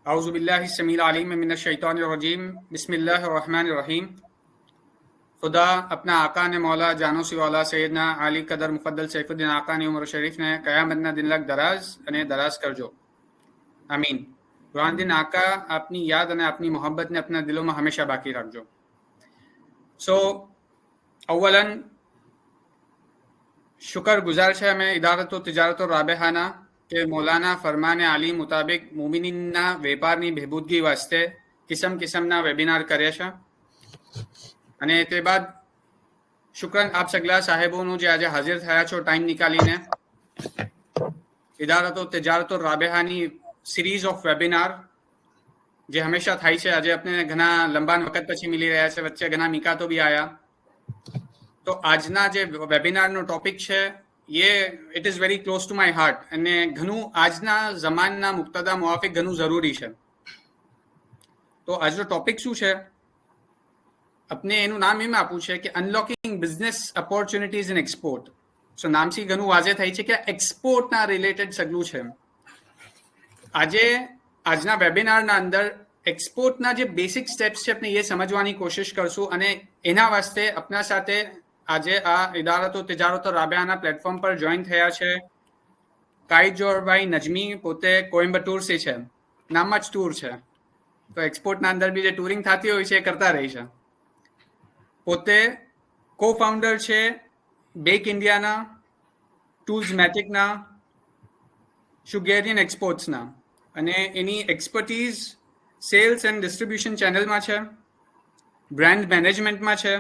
औज़ुबिल्लाहिस्समील अलीम मिनश्शैतानिर्रजीम बिस्मिल्लाहिर्रहमानिर्रहीम। खुदा अपना आका ने मौला जानो सी वाला सैयदना अली कदर मुफद्दल सैफुद्दीन आका ने उमर शरीफ ने कयामतना दिन लग दराज અને દરાજ કરજો, આમીન। કુરાન दिन આકા આપની યાદ અને આપની મોહબ્બત ને अपना दिलों में हमेशा बाकी रखजो। सो अव्वलन शुक्रगुजार છે અમે ઇદારતો તિજારતો રાબેહાના કે મૌલાના ફરમાને આલી મુતાબિક મુમિનીનના વેપારની બહેબૂદગી વાસ્તે કિસમ કિસમના વેબિનાર કરે છે અને તે બાદ શુક્રન આપ સગલા સાહેબોનું જે આજે હાજર થયા છો ટાઈમ નીકાળીને ઇદારતો તિજારતો રાબેહાની સિરીઝ ઓફ વેબિનાર જે હંમેશા થાય છે। આજે આપણે ઘણા લંબા વખત પછી મિલી રહ્યા છે, વચ્ચે ઘણા મિકાતો બી આયા। તો આજના જે વેબિનારનો ટોપિક છે ये it is very close to my heart અને ઘણું આજના જમાનાના મુક્તદા મુઆફિક ઘણું જરૂરી છે। તો આજનો ટોપિક શું છે? આપણે એનું નામ એમ આપવું છે કે unlocking business opportunities in export. સો નામથી ઘણું વાજે થાય છે કે એક્સપોર્ટના રિલેટેડ સગલું છે। આજે આજના વેબિનારના અંદર એક્સપોર્ટના જે બેસિક સ્ટેપ્સ છે આપણે એ સમજવાની કોશિશ કરશું અને એના વાસ્તે આપણા સાથે આજે આ ઇદારતો તિજારતો રાબેહાના પ્લેટફોર્મ પર જોઈન થયા છે કાઈજોરભાઈ નજમી। પોતે કોઇમ્બતુરથી છે, નામમાં જ ટૂર છે, તો એક્સપોર્ટના અંદર બી જે ટૂરિંગ થતી હોય છે એ કરતા રહી છે। પોતે કો ફાઉન્ડર છે બેક ઇન્ડિયાના, ટૂલ્સમેટિકના, શુગેરિયન એક્સપોર્ટ્સના અને એની એક્સપર્ટીઝ સેલ્સ એન્ડ ડિસ્ટ્રીબ્યુશન ચેનલમાં છે, બ્રાન્ડ મેનેજમેન્ટમાં છે,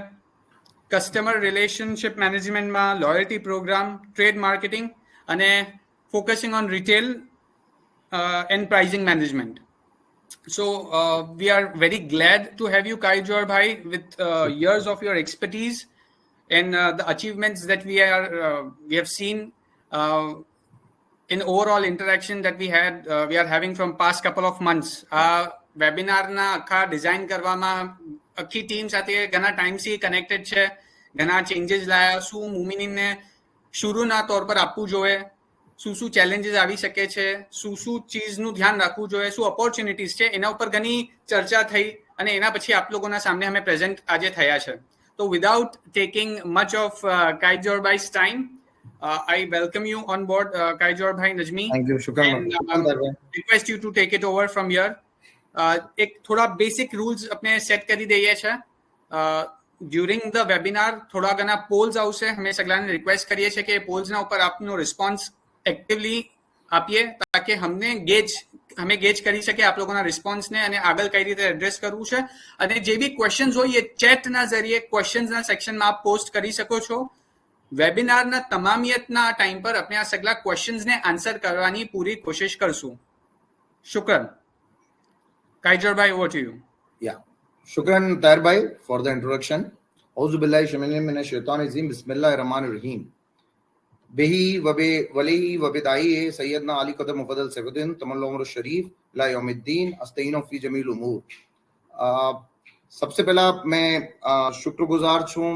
કસ્ટમર રિલેશનશિપ મેનેજમેન્ટમાં, લોયલ્ટી પ્રોગ્રામ, ટ્રેડ માર્કેટિંગ અને focusing on retail and pricing management. So we are very glad to have you Kaijor bhai with years of your expertise and the achievements that we have seen in overall interaction that we are having from past couple of months। webinar na akha design કરવામાં આખી team સાથે ઘણા ટાઈમથી connected છે, ઘણા changes લાયા। શું મુમિનીને શરૂના તौर પર આપવું જોઈએ, શું ચેલેન્જીસ આવી શકે છે, શું ચીજનું ધ્યાન રાખવું જોઈએ, શું ઓપોર્ચ્યુનિટીઝ છે, એના ઉપર ઘણી ચર્ચા થઈ અને એના પછી આપ લોકોના સામે અમે પ્રેઝન્ટ આજે થયા છે। તો વિધાઉટ ટેકિંગ મચ ઓફ કાઈજોર ભાઈ's time, I welcome you on board Kaijor bhai Najmi। Thank you, shukran। Request you to take it over from here। એક થોડા બેસિક રૂલ્સ આપણે સેટ કરી દઈએ છે। ડ્યુરિંગ ધ વેબિનાર થોડા ઘણા પોલ્સ આવશે, અમે સગલાને રિક્વેસ્ટ કરીએ છીએ કે પોલ્સના ઉપર આપનો રિસ્પોન્સ એક્ટિવલી આપીએ તાકે અમે ગેજ કરી શકીએ આપ લોકોના રિસ્પોન્સને અને આગળ કઈ રીતે એડ્રેસ કરવું છે। અને જે બી ક્વેશ્ચન્સ હોય એ ચેટના જરીએ ક્વેશ્ચન્સના સેક્શનમાં આપ પોસ્ટ કરી શકો છો। વેબિનારના તમામિયતના ટાઈમ પર આપણે આ સગલા ક્વેશ્ચન્સને આન્સર કરવાની પૂરી કોશિશ કરશું। શુક્રન। Kaijor bhai, over to you. Yeah, shukran Tahir bhai for the introduction। Auzu billahi minash shaitanir rajim, bismillahir rahmanir rahim। Bihi wa bi walihi wa bidai sayyidina Ali Qadar Mufaddal Saifuddin Tamallu Umar Sharif la yawmiddin astainu fi jamil umur। सबसे पहला मैं शुक्रगुजार છું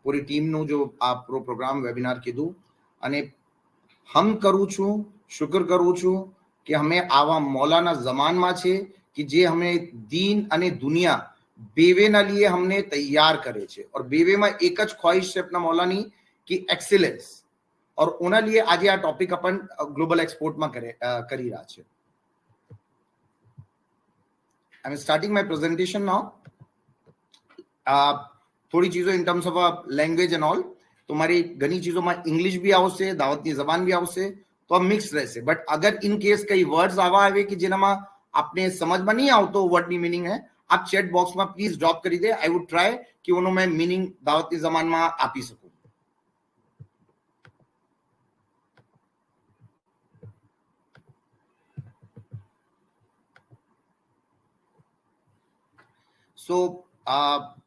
પૂરી ટીમનું જો આ programme webinar કીધું અને હમ કરું છું, શુક્ર કરું છું કે અમે આવા મૌલાના જમાનમાં છે કે જે અમે દીન અને દુનિયા બેવેના લીએ हमने તૈયાર કરે છે और બેવેમાં એક જ ખ્વાહિશ છે આપના મૌલાની કે એક્સેલન્સ और ઓના લીએ આજે આ ટોપિક अपन ગ્લોબલ એક્સપોર્ટમાં કરી રહ્યા છે। I am starting my presentation now. थोड़ी चीजों इन terms of language and all तुम्हारी घनी चीजों में इंग्लिश भी आवश्य, दावतनी जबान भी आवश्य, तो अब मिक्स रहશે। बट अगर इन केस कई वर्ड्स आवा आवे कि જેનામાં आपने समझ में नहीं આવતો વર્ડની मीनिंग है, आप चैट बॉक्स में प्लीज ड्रॉप કરી દે। आई वुड ट्राई कि उन्हों में मीनिंग दावतनी जबान में આપી सकूं। So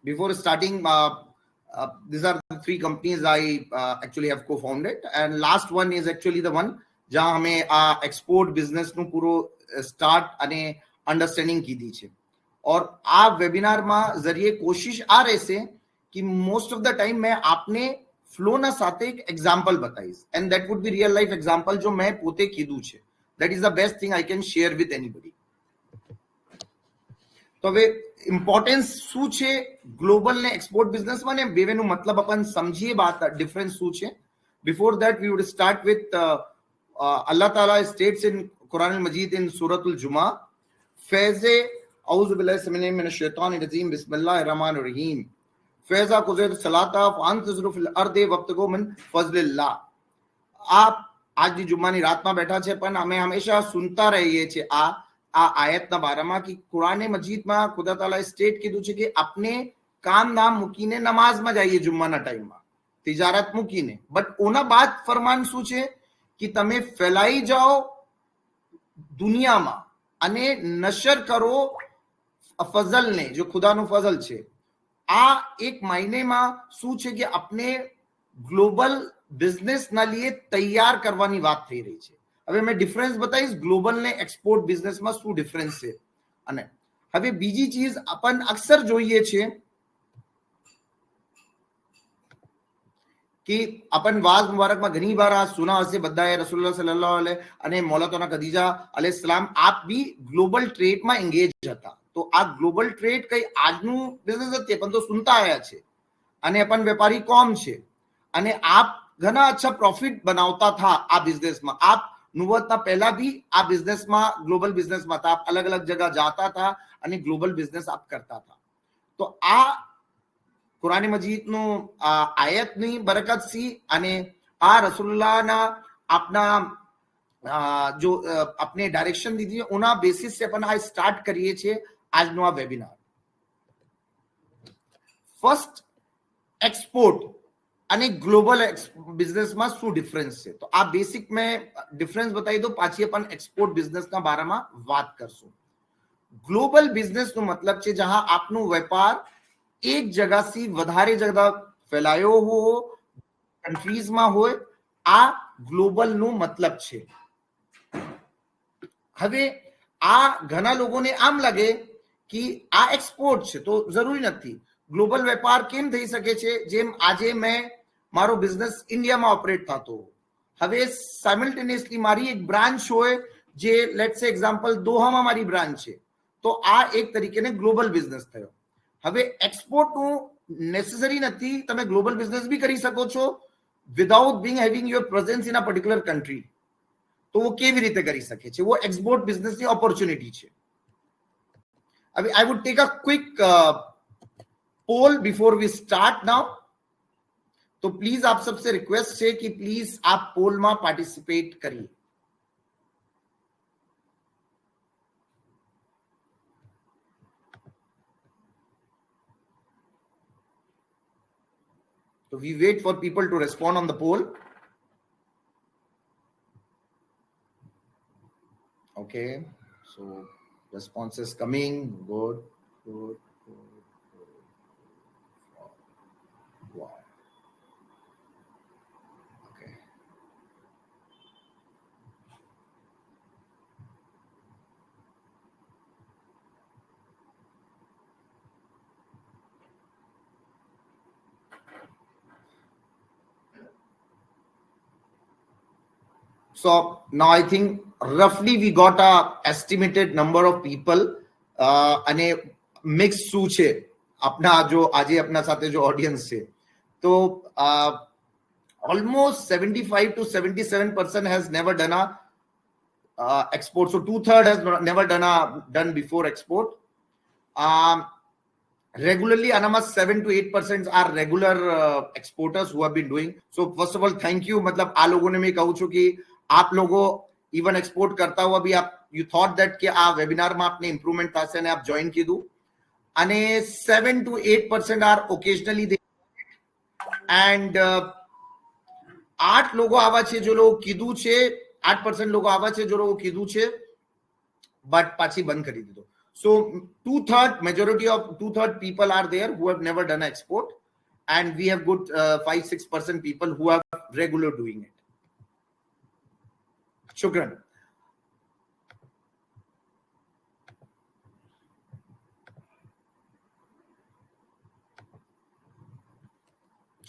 before starting, these are the three companies I actually have co-founded, and last one is actually the one जहाँ हमें एक्सपोर्ट बिजनेस નું પૂરો સ્ટાર્ટ અને અંડરસ્ટેન્ડિંગ કીધી છે। और આ વેબિનાર માં જરીએ કોશિશ આ રહેશે कि મોસ્ટ ઓફ ધ ટાઈમ मैं आपने फ्लो ના સાથે એક એક્ઝામ્પલ બતાવીશ and that would be real life example जो मैं પોતે કીધું છે। that is the best thing I can share with anybody। તો હવે ઇમ્પોર્ટન્સ શું છે ગ્લોબલ ને એક્સપોર્ટ બિઝનેસમાં ને બેવેનું મતલબ अपन સમજીએ બાત ડિફરન્સ શું છે. Before that we would start with Allah તાલા સ્ટેટ્સ ઇન કુરાન મજીદ ઇન સૂરતુલ જુમા ફૈઝે औज़ु बिल्लाहि मिनश शैतानिर रजीम बिस्मिल्लाहिर रहमानिर रहीम फैज़ा कुज़ैत सलाता फअंतज़िरु फिल अर्दि वब्तगू मिन फज़लिल्लाह. आप આજની જુમ્માની રાતમાં બેઠા છે પણ અમે હંમેશા સુનતા રહીએ છીએ આ આયતના બારામાં કે કુરાને મજીદમાં ખુદા તાલાએ સ્ટેટ કીધું છે કે આપણે કામ નામ મૂકીને નમાઝમાં જઈએ જુમ્માના ટાઈમમાં, તિજારત મૂકીને. બટ ઓના બાદ ફરમાન શું છે કે તમે ફેલાઈ જાઓ દુનિયામાં અને નશર કરો ફઝલને, જો ખુદાનું ફઝલ છે. આ એક માયનેમાં શું છે કે આપણે ગ્લોબલ બિઝનેસના લીએ તૈયાર કરવાની વાત થઈ રહી છે. હવે મેં ડિફરન્સ બતાવીશ ગ્લોબલ ને એક્સપોર્ટ બિઝનેસમાં શું ડિફરન્સ છે. અને હવે બીજી ચીજ આપણ અક્સર જોઈએ છે कि अपन वाज मुबारक में घनी बार आ सुना हसे बधाए रसूलुल्लाह सल्लल्लाहु अलैहि અને મૌલાના ખદીજા અલैहिस्सलाम आप भी ગ્લોબલ ટ્રેડમાં એંગેજ હતા. તો આ ગ્લોબલ ટ્રેડ કઈ આજનું બિઝનેસ નથી પણ તો સુનતા આયા છે અને अपन વેપારી કોમ છે અને આપ ઘણા અચ્છા પ્રોફિટ બનાવતા था આ બિઝનેસમાં. આપ નુબુવતના પહેલા भी આ બિઝનેસમાં ગ્લોબલ બિઝનેસમાં હતા. આપ અલગ અલગ જગહ જાતા था અને ગ્લોબલ બિઝનેસ આપ કરતા था. તો આ કુરાન મજીદનું આયતની બરકત સી અને આ રસૂલુલ્લાહના આપના જો આપને ડાયરેક્શન દીધી ઓના બેસિસ से अपन આ સ્ટાર્ટ કરીએ છીએ આજનો આ વેબિનાર. ફર્સ્ટ એક્સપોર્ટ અને ગ્લોબલ બિઝનેસમાં શું ડિફરન્સ છે તો આ બેસિક મેં ડિફરન્સ બતાવી દો, પાછી अपन એક્સપોર્ટ બિઝનેસના બારામાં વાત કરશું. ગ્લોબલ બિઝનેસનો મતલબ છે જહાં આપનો વેપાર એક જગ્યાથી વધારે જગ્યા ફેલાયો હો કન્ટ્રીઝમાં હોય, આ ગ્લોબલનો મતલબ છે. હવે આ ઘણા લોકોને આમ લાગે કે આ એક્સપોર્ટ છે તો જરૂરી નથી. ગ્લોબલ વેપાર કેમ થઈ શકે છે? જેમ આજે મેં મારો બિઝનેસ ઇન્ડિયામાં ઓપરેટ થતો, હવે સાયમલ્ટેનિયસલી મારી એક બ્રાન્ચ હોય જે લેટ્સ સે એક્ઝામ્પલ દોહામાં મારી બ્રાન્ચ છે, તો આ એક તરીકેને ગ્લોબલ બિઝનેસ થયો. હવે એક્સપોર્ટનું નેસેસરી નથી, તમે ગ્લોબલ બિઝનેસ બી કરી શકો છો without being having your presence in a particular country. તો वो કેવી રીતે કરી શકે છે? वो એક્સપોર્ટ બિઝનેસની ઓપોર્ચ્યુનિટી છે. હવે I would take a quick poll before we start now. તો પ્લીઝ આપ सबसे રિક્વેસ્ટ છે કે પ્લીઝ આપ પોલમાં પાર્ટિસિપેટ કરીએ. So we wait for people to respond on the poll. Okay, so response is coming. Good. Wow. Okay. So now I think roughly we got a estimated number of people અને mix શું છે આપના જો આજે આપના સાથે જો audience છે તો almost 75 to 77% has never done a export. So 2/3 has never done before export. Regularly anama 7 to 8% are regular exporters who have been doing. So first of all thank you. मतलब આ લોકોને મેં કહું છું કે आप लोगों इवन एक्सपोर्ट करता हुआ भी आप यू थॉट दैट कि आ वेबिनार में आपने इंप्रूवमेंट થશે અને આપ જોઈન કીધું અને 7 to 8% આર ઓકેશનલી એન્ડ 8 લોકો આવા છે જો લોકો કીધું છે 8% લોકો આવા છે જો લોકો કીધું છે બટ પાછી બંધ કરી દીધો. So 2/3 majority of 2/3 people are there who have never done export and we have good 5-6% people who are regular doing it. Shukran.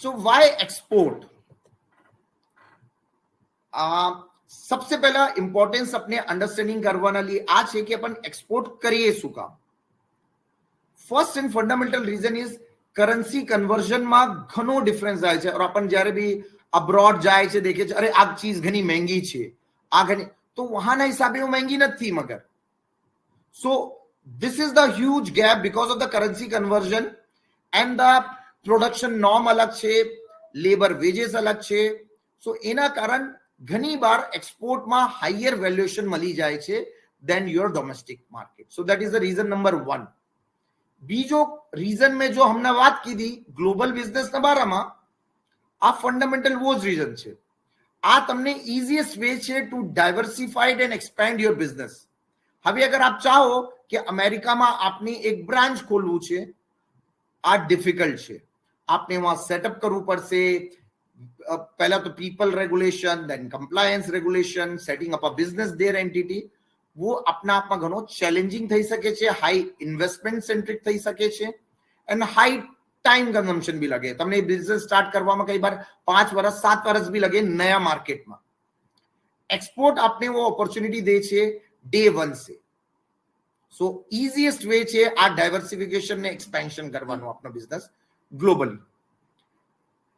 So why export? सबसे पहला इंपॉर्टेंस अपने अंडरस्टैंडिंग करवाना लिए आज है कि अपन एक्सपोर्ट करिए શું કામ. First and fundamental reason is currency કન્વર્ઝનમાં ઘણો ડિફરન્સ થાય છે. और अपन જ્યારે બી અબ્રોડ જાય છે દેખે છે, અરે આ ચીજ ઘણી મહેંગી છે, આ ઘણી, તો વહાના હિસાબે वो महंगी નથી. मगर so this is the huge gap because of the currency conversion and the production norm અલગ છે, લેબર વેजेस અલગ છે. so એના કારણ ઘણી બાર એક્સપોર્ટમાં હાયર વેલ્યુએશન મળી જાય છે than your domestic market. so that is the reason number 1. બીજો રીઝન મેં જો હમણાં વાત કીધી ગ્લોબલ બિઝનેસના બારામાં, આ ફંડામેન્ટલ वो જ રીઝન છે. આ તમને ઇઝીએસ્ટ વે છે to diversified and expand your business. હવે અગર આપ ચાહો કે અમેરિકામાં આપની એક બ્રાન્ચ ખોલવું છે, આ ડિફિકલ્ટ છે. આપને વહાં સેટઅપ કરવું પડશે. પહેલા તો people regulation, then compliance regulation, setting up a business their entity, वो अपना आप में घणो चैलेंजिंग થઈ શકે છે, હાઈ ઇન્વેસ્ટમેન્ટ સેન્ટ્રિક થઈ શકે છે, એન્ડ હાઈ ટાઈમ કન્ઝમ્પશન भी लगे. તમને બિઝનેસ સ્ટાર્ટ કરવામાં કઈ બાર 5 વર્ષ 7 વર્ષ भी लगे नया मार्केटમાં. एक्सपोर्ट आपने वो अपॉर्चुनिटी दे છે डे 1 से. सो इजीएस्ट वे છે આ ડાયવર્સિફિકેશન ને એક્સપેન્શન કરવાનું આપણો બિઝનેસ ગ્લોબલી.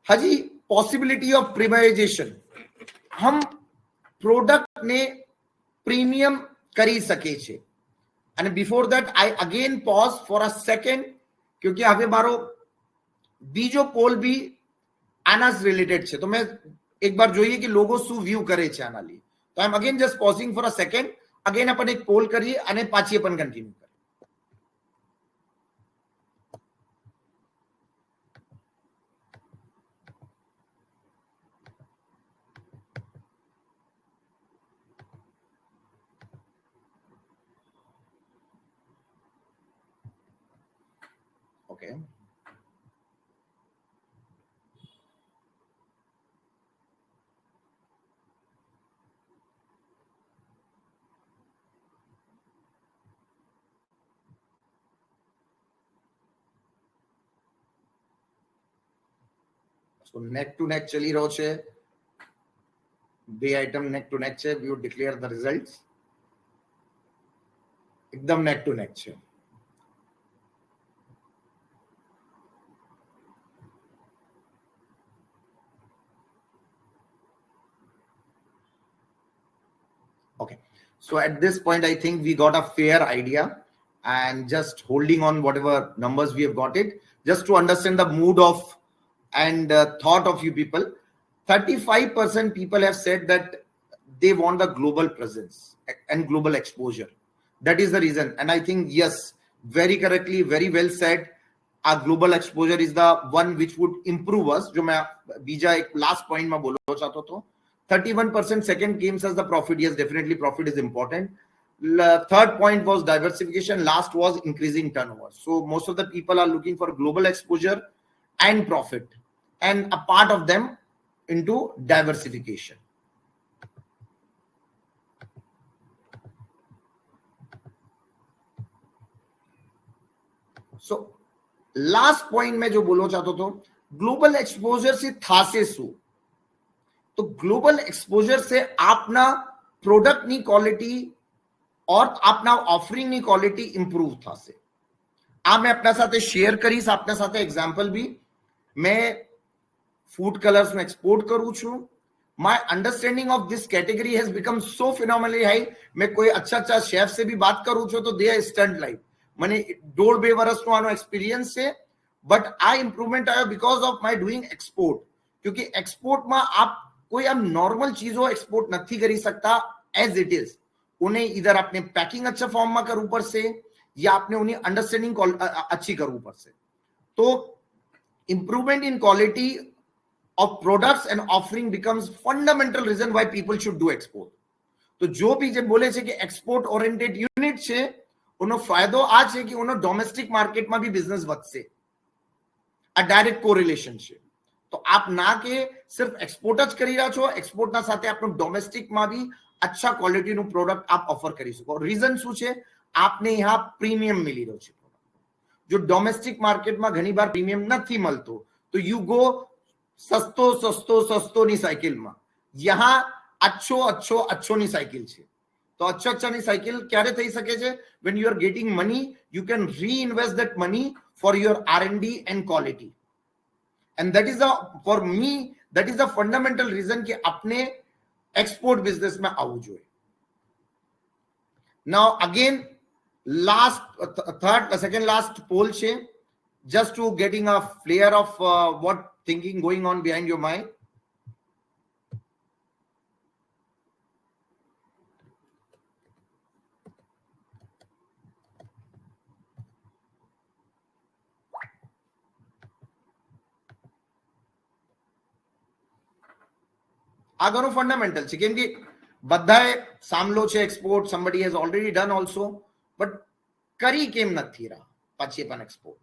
હજી પોસિબિલિટી ઓફ પ્રીમિયમાઇઝેશન, हम પ્રોડક્ટ ને પ્રીમિયમ કરી શકે છે. અને before that I again pause for a second, क्योंकि હવે મારો બીજો પોલ બી આના જ રિલેટેડ છે. તો મેં એક બાર જોઈએ કે લોકો શું વ્યૂ કરે છે આના लिए. તો I am again just pausing for a second. Again આપણે એક પોલ કરીએ અને પાછી આપણે કન્ટિન્યુ કરીએ. Okay. So neck to neck ચલી રહ્યો છે. બે આઈટમ neck to neck છે. We would declare the results. એકદમ neck to neck છે. Okay, so at this point I think we got a fair idea, and just holding on whatever numbers we have got it, just to understand the mood of and thought of you people. 35% people have said that they want the global presence and global exposure. That is the reason, and I think yes, very correctly, very well said. Our global exposure is the one which would improve us. जो मैं बीजा एक last point में बोलना चाहता था. 31% second came as the profit. Yes, definitely profit is important. Third point was diversification. Last was increasing turnover. So most of the people are looking for global exposure and profit, and a part of them into diversification. So last point में जो बोलना चाहता था, global exposure से थासे सु. तो global exposure से आपना प्रोडक्ट ની ક્વોલિટી और આપના ઓફરિંગ ની ક્વોલિટી ઇમ્પ્રૂવ થશે. આ મેં આપના સાથે શેર કરીશ. આપના સાથે એક્ઝામ્પલ બી, मैं फूड कलर्स में एक्सपोर्ट करूं છું. My understanding of this category has become so phenomenally high. मैं कोई अच्छा शेफ से भी बात करूं છું તો they are stunned like. મને 1.5-2 વર્ષનો આનો એક્સપિરિયન્સ છે, બટ આ ઇમ્પ્રુવમેન્ટ આવ્યો because of my doing export. क्योंकि एक्सपोर्टમાં आप कोई हम नॉर्मल चीजों एक्सपोर्ट नहीं करी सकता एज इट इज. उन्हें इधर आपने पैकिंग अच्छा फॉर्म में करવું પડશે, या आपने उन्हें अंडरस्टैंडिंग अच्छी करવું પડશે. तो improvement in quality of products and offering becomes fundamental reason why people should do export. तो जो भी जब बोले છે કે एक्सपोर्ट ओरिएंटेड यूनिट છે, उनो फायदो आ છે કે उनो डोमेस्टिक मार्केट में भी बिजनेस વધશે. आ डायरेक्ट कोरिलेशन છે. तो आप ना के सिर्फ एक्सपोर्ट ज કરી રહ્યા છો, एक्सपोर्ट ના સાથે આપણો ડોમેસ્ટિક માં भी अच्छा क्वालिटी નું પ્રોડક્ટ आप ऑफर કરી શકો. રીઝન શું છે? आपने यहाँ प्रीमियम मिली રહ્યો છે. जो डोमेस्टिक मार्केट में घनी बार प्रीमियम નથી મળતો, तो यू गो सस्तो सस्तो सस्तो ની સાયકલ માં. यहाँ अच्छो अच्छो अच्छो ની સાયકલ છે. तो તો અચ્છાની સાયકલ ક્યારે થઈ શકે છે? when you are getting money, you can reinvest that money for your R&D and quality, and that is the, for me, that is the fundamental reason કે આપણે export business માં આવવું જોઈએ. now again second last poll છે, just to getting a flair of what thinking going on behind your mind. આ ઘણું fundamental છે, કેમ કે બધાએ સાંભળો છે export, somebody has already done also, but કરી કેમ નથી રહ્યા પછી પણ export?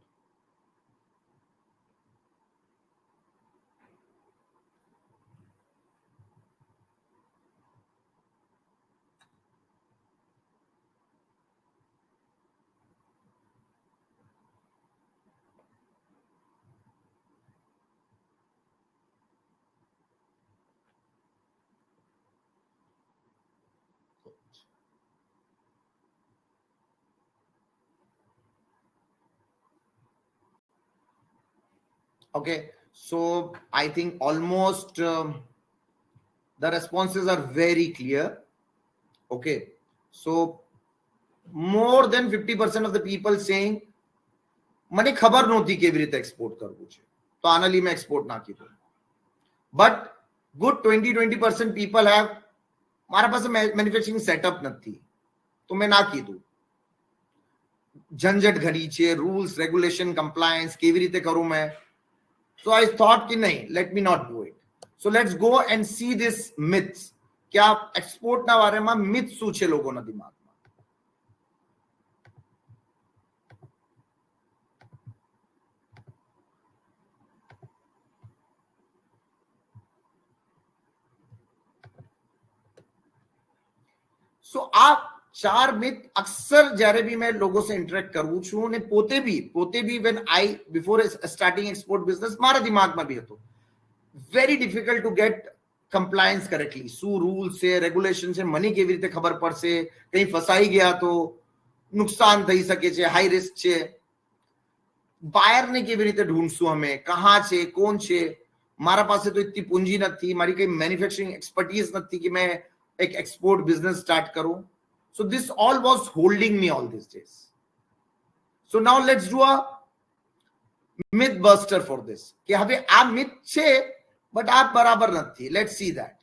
Okay, so I think almost the responses are very clear. Okay, so more than 50% of the people saying મને ખબર નહોતી કેવી રીતે એક્સપોર્ટ કરવું છે, તો આના લીધે મેં એક્સપોર્ટ ના કીધું. બટ ગુડ 20% people have, મારા પાસે મેન્યુફેક્ચરિંગ સેટઅપ નથી તો મેં ના કીધું. ઝંઝટ ઘણી છે, રૂલ્સ રેગ્યુલેશન કમ્પ્લાયન્સ કેવી રીતે કરું મેં. So I thought कि नहीं, let me not do it. So let's go and see this myths. क्या एक्सपोर्ट ना बारे में myth શું છે લોકોના દિમાગમાં? So આ ચાર મિથ અક્સર જ્યારે બી મેં લોકો સે ઇન્ટરેક્ટ કરું છું અને પોતે બી when I before starting export business મારા દિમાગમાં બી હતો, very difficult to get compliance correctly. શું રૂલ્સ છે, રેગ્યુલેશન છે, મને કેવી રીતે ખબર પડશે, કઈ ફસાઈ ગયા તો નુકસાન થઈ શકે છે, હાઈ રિસ્ક છે, બાયરને કેવી રીતે ઢૂંઢશું અમે, કહાં છે, કોણ છે, મારા પાસે તો ઇતની પૂંજી નથી, મારી કઈ મેન્યુફેક્ચરિંગ એક્સપર્ટીઝ નથી કે મેં એક એક્સપોર્ટ બિઝનેસ સ્ટાર્ટ કરું. So this all was holding me all these days. So now let's do a myth buster for this. કે હવે આ myth છે but આ બરાબર નથી. Let's see that.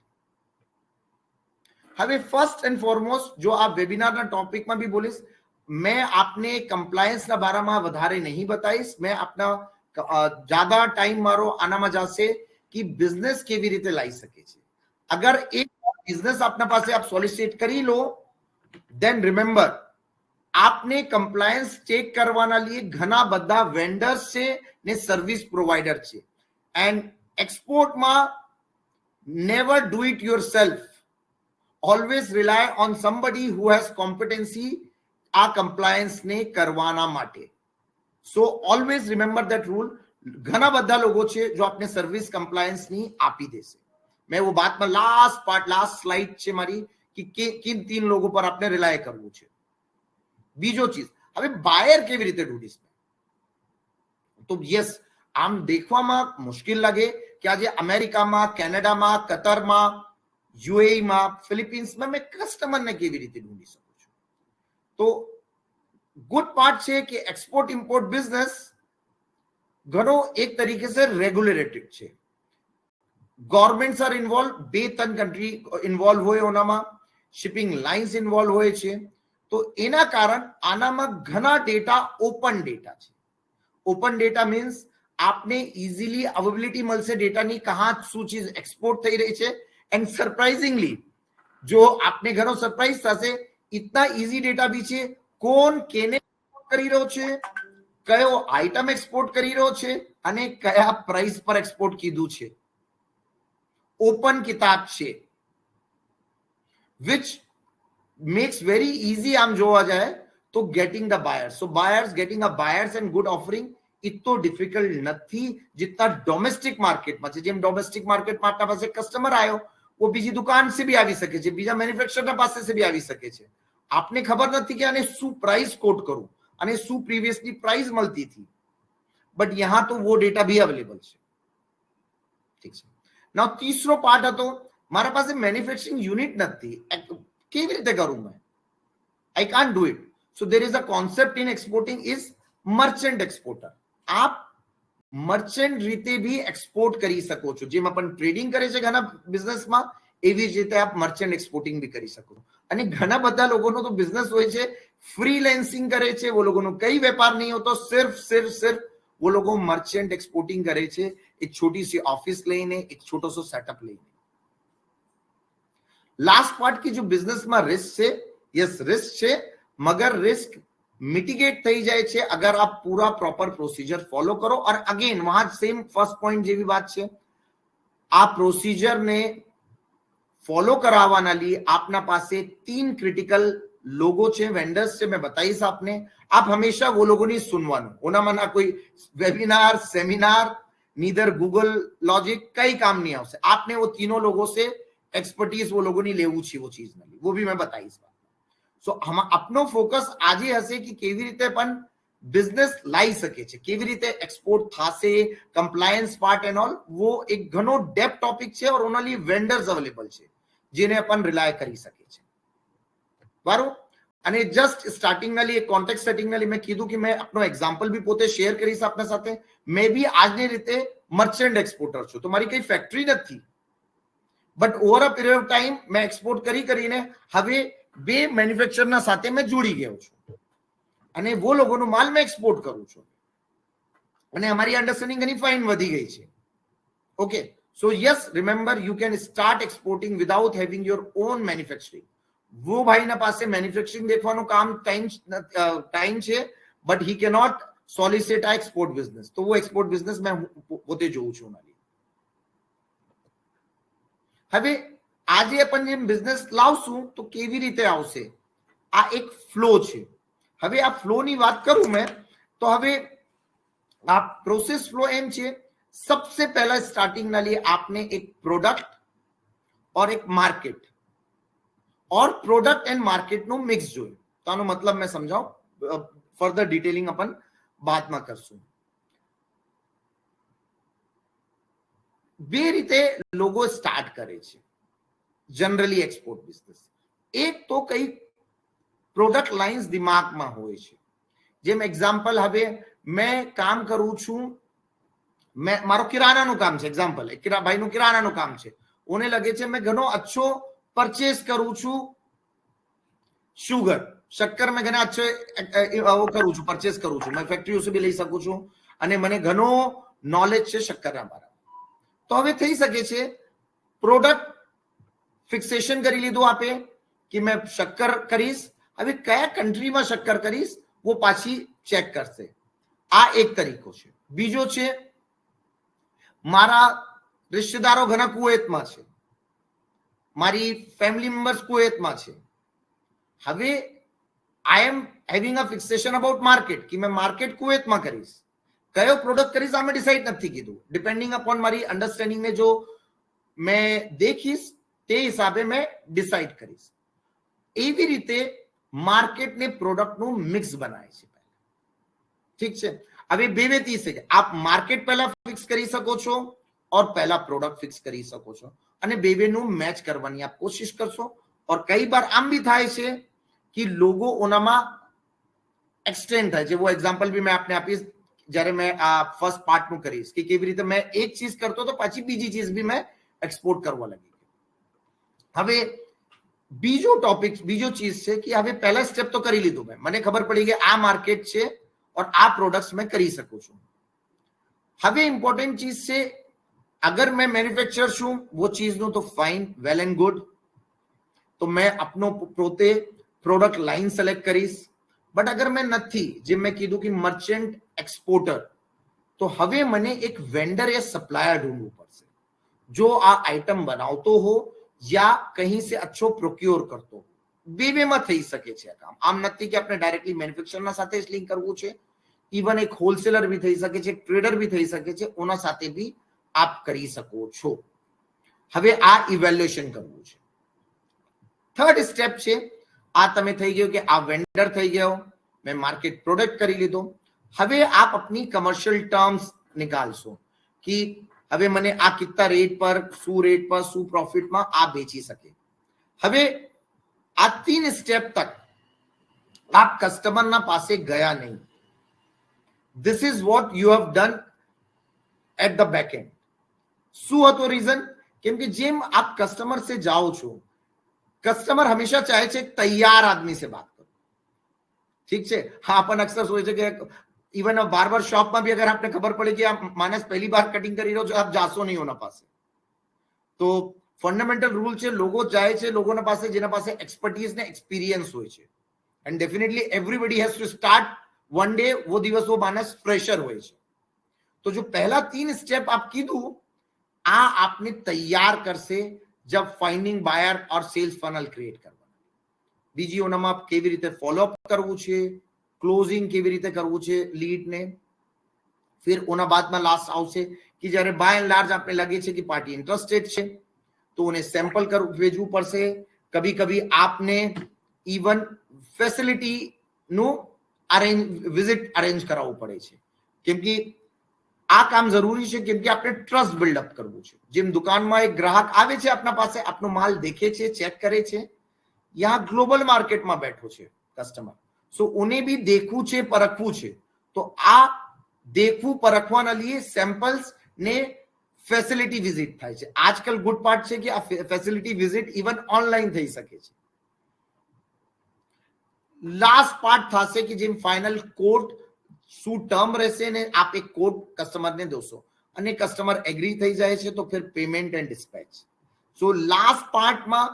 હવે first and foremost જો આ વેબિનારના ટોપિકમાં બી બોલીશ, मैं आपने કમ્પ્લાયન્સના બારામાં વધારે નહીં બતાવીશ. मैं આપના જ્યાદા ટાઈમ મારો આનામાં જશે કે બિઝનેસ કેવી રીતે લાવી શકે છે. અગર એક બિઝનેસ આપના પાસે આપ સોલિસિટ કરી લો, then remember आपने compliance चेक करवाना लिए घना बधा वेंडर्स છે ને સર્વિસ પ્રોવાઇડર છે. and export માં never do it yourself, always rely on somebody who has competency આ compliance ને કરવાના માટે. so always remember that rule. ઘણા બધા લોકો છે જો આપને સર્વિસ કમ્પ્લાયન્સ ની આપી દેશે. मैं वो बात में लास्ट स्लाइड છે મારી कि किन 3 लोगों पर आपने रिलाय करવું છે. બીજો ચીજ, હવે બાયર કેવી રીતે ઢૂંઢીશ? તો યસ, આમ દેખવામાં મુશ્કેલ લાગે કે આજે અમેરિકામાં, કેનેડામાં, કતરમાં, યુએઈમાં, ફિલિપિન્સમાં મેં કસ્ટમરને કેવી રીતે ઢૂંઢી શકું છું? તો ગુડ પાર્ટ છે કે એક્સપોર્ટ ઇમ્પોર્ટ બિઝનેસ ઘણો એક તરીકે से રેગ્યુલેટેડ છે. Governments are involve, 2-3 country involve હોય ઓનામાં, શિપિંગ લાઇન્સ ઇન્વોલ્વ હોય છે. તો એના કારણ આનામાં ઘણા ડેટા ઓપન ડેટા છે. ઓપન ડેટા મીન્સ આપને ઇઝીલી અવેલેબિલિટી મળશે ડેટાની, કહાં શું ચીજ એક્સપોર્ટ થઈ રહી છે. એન્ડ સરપ્રાઇઝિંગલી જો આપને ઘણો સરપ્રાઇઝ થશે, ઇતના ઇઝી ડેટા બી છે, કોણ કેને કરી રહ્યો છે, કયો આઇટમ એક્સપોર્ટ કરી રહ્યો છે અને કયા પ્રાઇસ પર એક્સપોર્ટ કીધું છે. ઓપન કિતાબ છે, which makes very easy આમ જોવા જાય તો getting the buyers. So buyers, getting a buyers and good offering इतो डिफिकल्ट નથી जितना डोमेस्टिक मार्केट में. જેમ ડોમેસ્ટિક માર્કેટમાં આપના પાસે કસ્ટમર આવ્યો, वो બીજી દુકાન से भी આવી શકે છે, બીજા મેન્યુફેક્ચરર પાસે से भी આવી શકે છે. આપને ખબર નથી કે આને શું પ્રાઇસ કોટ કરું અને શું પ્રીવિયસલી પ્રાઇસ મળતી હતી, બટ યહાં તો वो ડેટા भी અવેલેબલ છે. ઠીક છે. નાउ तीसरो પાર્ટ હતો, મારા પાસે મેન્યુફેક્ચરિંગ યુનિટ નથી, કેવી રીતે કરું મેં? I can't do it. So there is a concept in exporting is merchant exporter. आप મર્ચન્ટ રીતે બી એક્સપોર્ટ કરી શકો છો. જેમ આપણે ટ્રેડિંગ કરે છે ઘણા બિઝનેસમાં, એવી જ રીતે આપ મર્ચન્ટ એક્સપોર્ટિંગ બી કરી શકો. અને ઘણા બધા લોકોનો તો બિઝનેસ હોય છે, ફ્રીલેન્સિંગ કરે છે, वो लोगों कई व्यापार नहीं होता, सिर्फ वो लोगों मर्चेंट एक्सपोर्टिंग करे छे. एक छोटी सी ऑफिस લઈને, એક छोटो सो सेटअप લઈને. लास्ट पार्ट की जो बिजनेस में रिस्क છે, यस रिस्क છે, मगर रिस्क मिटिगेट થઈ જાય છે અગર આપ પૂરા પ્રોપર પ્રોસીજર ફોલો કરો. और अगेन वहां सेम फर्स्ट पॉइंट જેવી વાત છે, આ પ્રોસીજર ને ફોલો કરાવવાના लिए આપના પાસે 3 ક્રિટિકલ लोगो છે, વેન્ડર્સ છે, मैं बताइस आपने. आप हमेशा वो लोगों नहीं सुनवानो, ओनाમાં ના કોઈ webinar seminar, neither Google logic, कई काम नहीं આવશે. आपने वो तीनों लोगों से एक्सपर्टीज वो लोगों ने लेવું છે, वो चीज नहीं, वो भी मैं बताइस. સો આપનો ફોકસ આજે હશે કે કેવી રીતે પણ બિઝનેસ લાવી શકે છે, કેવી રીતે એક્સપોર્ટ થશે, કમ્પ્લાયન્સ પાર્ટ એન્ડ ઓલ. वो એક ઘણો ડેપ્થ ટોપિક છે और ઓનલી વેન્ડર્સ અવેલેબલ છે જેને अपन રિલાય કરી શકે છે. બરાબર. અને જસ્ટ સ્ટાર્ટિંગના लिए કોન્ટેક્ટ સેટિંગના लिए મેં કીધું કે મેં આપનો એક્ઝામ્પલ બી પોતે શેર કરીશ આપના સાથે. મેં બી આજની રીતે મર્ચન્ટ એક્સપોર્ટર છું, તો મારી કઈ ફેક્ટરી નથી, but over a period of time મેં એક્સપોર્ટ કરીને હવે બે મેન્યુફેક્ચરના સાથે મેં જોડી ગયો છું અને वो લોકોનો માલ મેં એક્સપોર્ટ કરું છું અને અમારી અન્ડરસ્ટેન્ડિંગ ઘણી ફાઇન વધી ગઈ છે. Okay, so yes remember you can start exporting without having your own manufacturing. वो ભાઈના પાસે મેન્યુફેક્ચરિંગ દેખવાનું કામ ટાઈમ છે, બટ ही कैनॉट સોલિસિટ આ એક્સપોર્ટ બિઝનેસ. તો वो એક્સપોર્ટ બિઝનેસ મેં પોતે જોઉં છું. હવે આજે अपन જેમ બિઝનેસ લાવશું તો કેવી રીતે આવશે, આ એક ફ્લો છે. હવે આ ફ્લો ની વાત કરું મેં તો હવે આ પ્રોસેસ ફ્લો એમ છે, सबसे पहला स्टार्टिंग ના लिए आपने एक प्रोडक्ट और एक मार्केट और प्रोडक्ट एंड मार्केट નો મિક્સ જોઈએ. તો આનો મતલબ મેં સમજાવું, ફર્ધર ડિટેલિંગ अपन બાદમાં કરશું. બે રીતે લોકો સ્ટાર્ટ કરે છે जनरली एक्सपोर्ट बिजनेस. एक तो कई प्रोडक्ट लाइन्स दिमागમાં હોય છે. જેમ એક્ઝામ્પલ, હવે મેં કામ કરું છું, મેં મારો કિરાનાનું કામ છે, એક્ઝામ્પલ ભાઈનું કિરાનાનું કામ છે, ઓને લાગે છે મેં ઘણો અચ્છો પરચેસ કરું છું शुगर, શક્કર મેં ઘણા અચ્છો કરું છું, પરચેસ કરું છું, મેં ફેક્ટરીઓ से भी લઈ શકું છું અને મને ઘણો નોલેજ છે શક્કરના બારામાં. તો હવે થઈ શકે છે પ્રોડક્ટ ફિક્સેશન કરી લીધું આપે કે મેં શક્કર કરીશ, હવે કયા કન્ટ્રીમાં શક્કર કરીશ वो પાછી ચેક કરશે. આ એક તરીકો છે. બીજો છે મારા રિશ્તેદારો ઘણા કુવૈતમાં છે, મારી ફેમિલી મેમ્બર્સ કુવૈતમાં છે. હવે I am having a fixation about market કે મેં માર્કેટ કુવૈતમાં કરીશ, કયો પ્રોડક્ટ કરીશ આ મેં ડિસાઇડ નથી કીધું. ડિપેન્ડિંગ અપોન મારી અન્ડરસ્ટેન્ડિંગને જો મેં દેખીશ તે હિસાબે મેં ડિસાઇડ કરીશ. એવી રીતે માર્કેટને પ્રોડક્ટનું મિક્સ બનાવે છે. ઠીક છે. હવે બે થી છે, આપ માર્કેટ પહેલા ફિક્સ કરી શકો છો और પહેલા પ્રોડક્ટ ફિક્સ કરી શકો છો અને બેનું મેચ કરવાની આપ કોશિશ કરશો. और कई बार આમ બી થાય છે કે લોકો ઓનામાં એક્સટેન્ડ થાય છે. वो એક્ઝામ્પલ બી મેં આપને આપીશ જ્યારે મેં આ ફર્સ્ટ પાર્ટનું કરીશ કે કેવી રીતે મેં એક ચીજ કરતો તો પછી બીજી ચીજ બી મેં એક્સપોર્ટ કરવા લાગી. હવે બીજો ટોપિક, બીજો ચીજ છે કે હવે પહેલા સ્ટેપ તો કરી લીધું મેં, મને ખબર પડી કે આ માર્કેટ છે और આ પ્રોડક્ટ્સ મેં કરી શકું છું. હવે ઇમ્પોર્ટન્ટ ચીજ છે, અગર મેં મેન્યુફેક્ચર છું वो ચીજનું તો ફાઇન, વેલ એન્ડ ગુડ, તો મેં આપનો પોતે પ્રોડક્ટ લાઇન સિલેક્ટ કરીશ. બટ અગર મેં નથી, જેમ મેં કીધું કે મર્ચન્ટ એક્સપોર્ટર, તો હવે મને એક વેન્ડર या સપ્લાયર ढूंढવું પડશે जो આ આઇટમ બનાવતો हो या कहीं से अच्छो प्रोक्योर करतो. બેમાં થઈ શકે છે આ કામ. આમ નથી કે આપણે ડાયરેક્ટલી મેન્યુફેક્ચરના સાથે જ લિંક કરવું છે, ઇવન એક હોલસેલર બી થઈ શકે છે, ટ્રેડર બી થઈ શકે છે, ઓના સાથે બી આપ કરી શકો છો. હવે આ ઇવેલ્યુએશન કરવું છે. થર્ડ સ્ટેપ છે, આ તમે થઈ ગયો કે આ વેન્ડર થઈ ગયો, મેં માર્કેટ પ્રોડક્ટ કરી લીધો. હવે આપ अपनी કમર્શિયલ ટર્મ્સ નિકાલશો કે હવે મને આ કેટલા રેટ પર, શું પ્રોફિટમાં આ બેચી શકે. હવે આ 3 સ્ટેપ તક આપ કસ્ટમરના પાસે ગયા નહીં. This is what you have done at the back end. શું હતો રીઝન? કેમ કે જેમ આપ કસ્ટમર से જાઓ છો, કસ્ટમર હંમેશા ચાહે છે તૈયાર આદમી से बात करो. ठीक છે? હા, પણ અક્સર સોચે છે કે इवन बार्बर शॉप में भी अगर आपने खबर पड़े कि आप मानस पहली बार कटिंग कर रहे हो, आप जासो नहीं होना पासे. तो फंडामेंटल रूल છે, લોકો જાય છે લોકોના પાસે જેના પાસે એક્સપર્ટીઝ ને એક્સપિરિયન્સ હોય છે. And definitely everybody has to start one day, वो દિવસ वो मानस फ्रेशर હોય છે. तो जो पहला 3 स्टेप आप कीधું, આ આપને તૈયાર કરશે જબ ફાઇન્ડિંગ બાયર और સેલ્સ ફનલ ક્રિએટ કરવાના. બીજી ઓનામાં આપ કેવી રીતે ફોલો અપ કરવું છે, ક્લોઝિંગ કેવી રીતે કરવું છે લીડ ને. फिर ઓના બાદમાં લાસ્ટ આવશે કે જ્યારે બાય એન્ડ લાર્જ આપને લાગે છે કે પાર્ટી ઇન્ટરેસ્ટેડ છે તો ઉને સેમ્પલ ભેજવું પડશે. કભી કભી આપને ઇવન ફેસિલિટી નું વિઝિટ અરેન્જ કરાવવું પડે છે, કેમ કે આ કામ જરૂરી છે, કેમ કે આપણે ટ્રસ્ટ બિલ્ડઅપ કરવું છે. જેમ દુકાનમાં એક ગ્રાહક આવે છે આપના પાસે, આપનો માલ દેખે છે, ચેક કરે છે, यहाँ ગ્લોબલ માર્કેટમાં બેઠો છે કસ્ટમર, સો ઉને ભી દેખવું છે, પરખવું છે. તો આ દેખવું પરખવાના લીએ સેમ્પલ્સ ને ફેસિલિટી વિઝિટ થાય છે. આજકાલ ગુડ પાર્ટ છે કે આ ફેસિલિટી વિઝિટ ઇવન ઓનલાઈન થઈ શકે છે. લાસ્ટ પાર્ટ થશે કે જેમ ફાઇનલ કોડ શું ટર્મ રહેશે ને આપ એક કોડ કસ્ટમરને દોશો અને કસ્ટમર એગ્રી થઈ જાય છે તો फिर payment and dispatch. So last પાર્ટમાં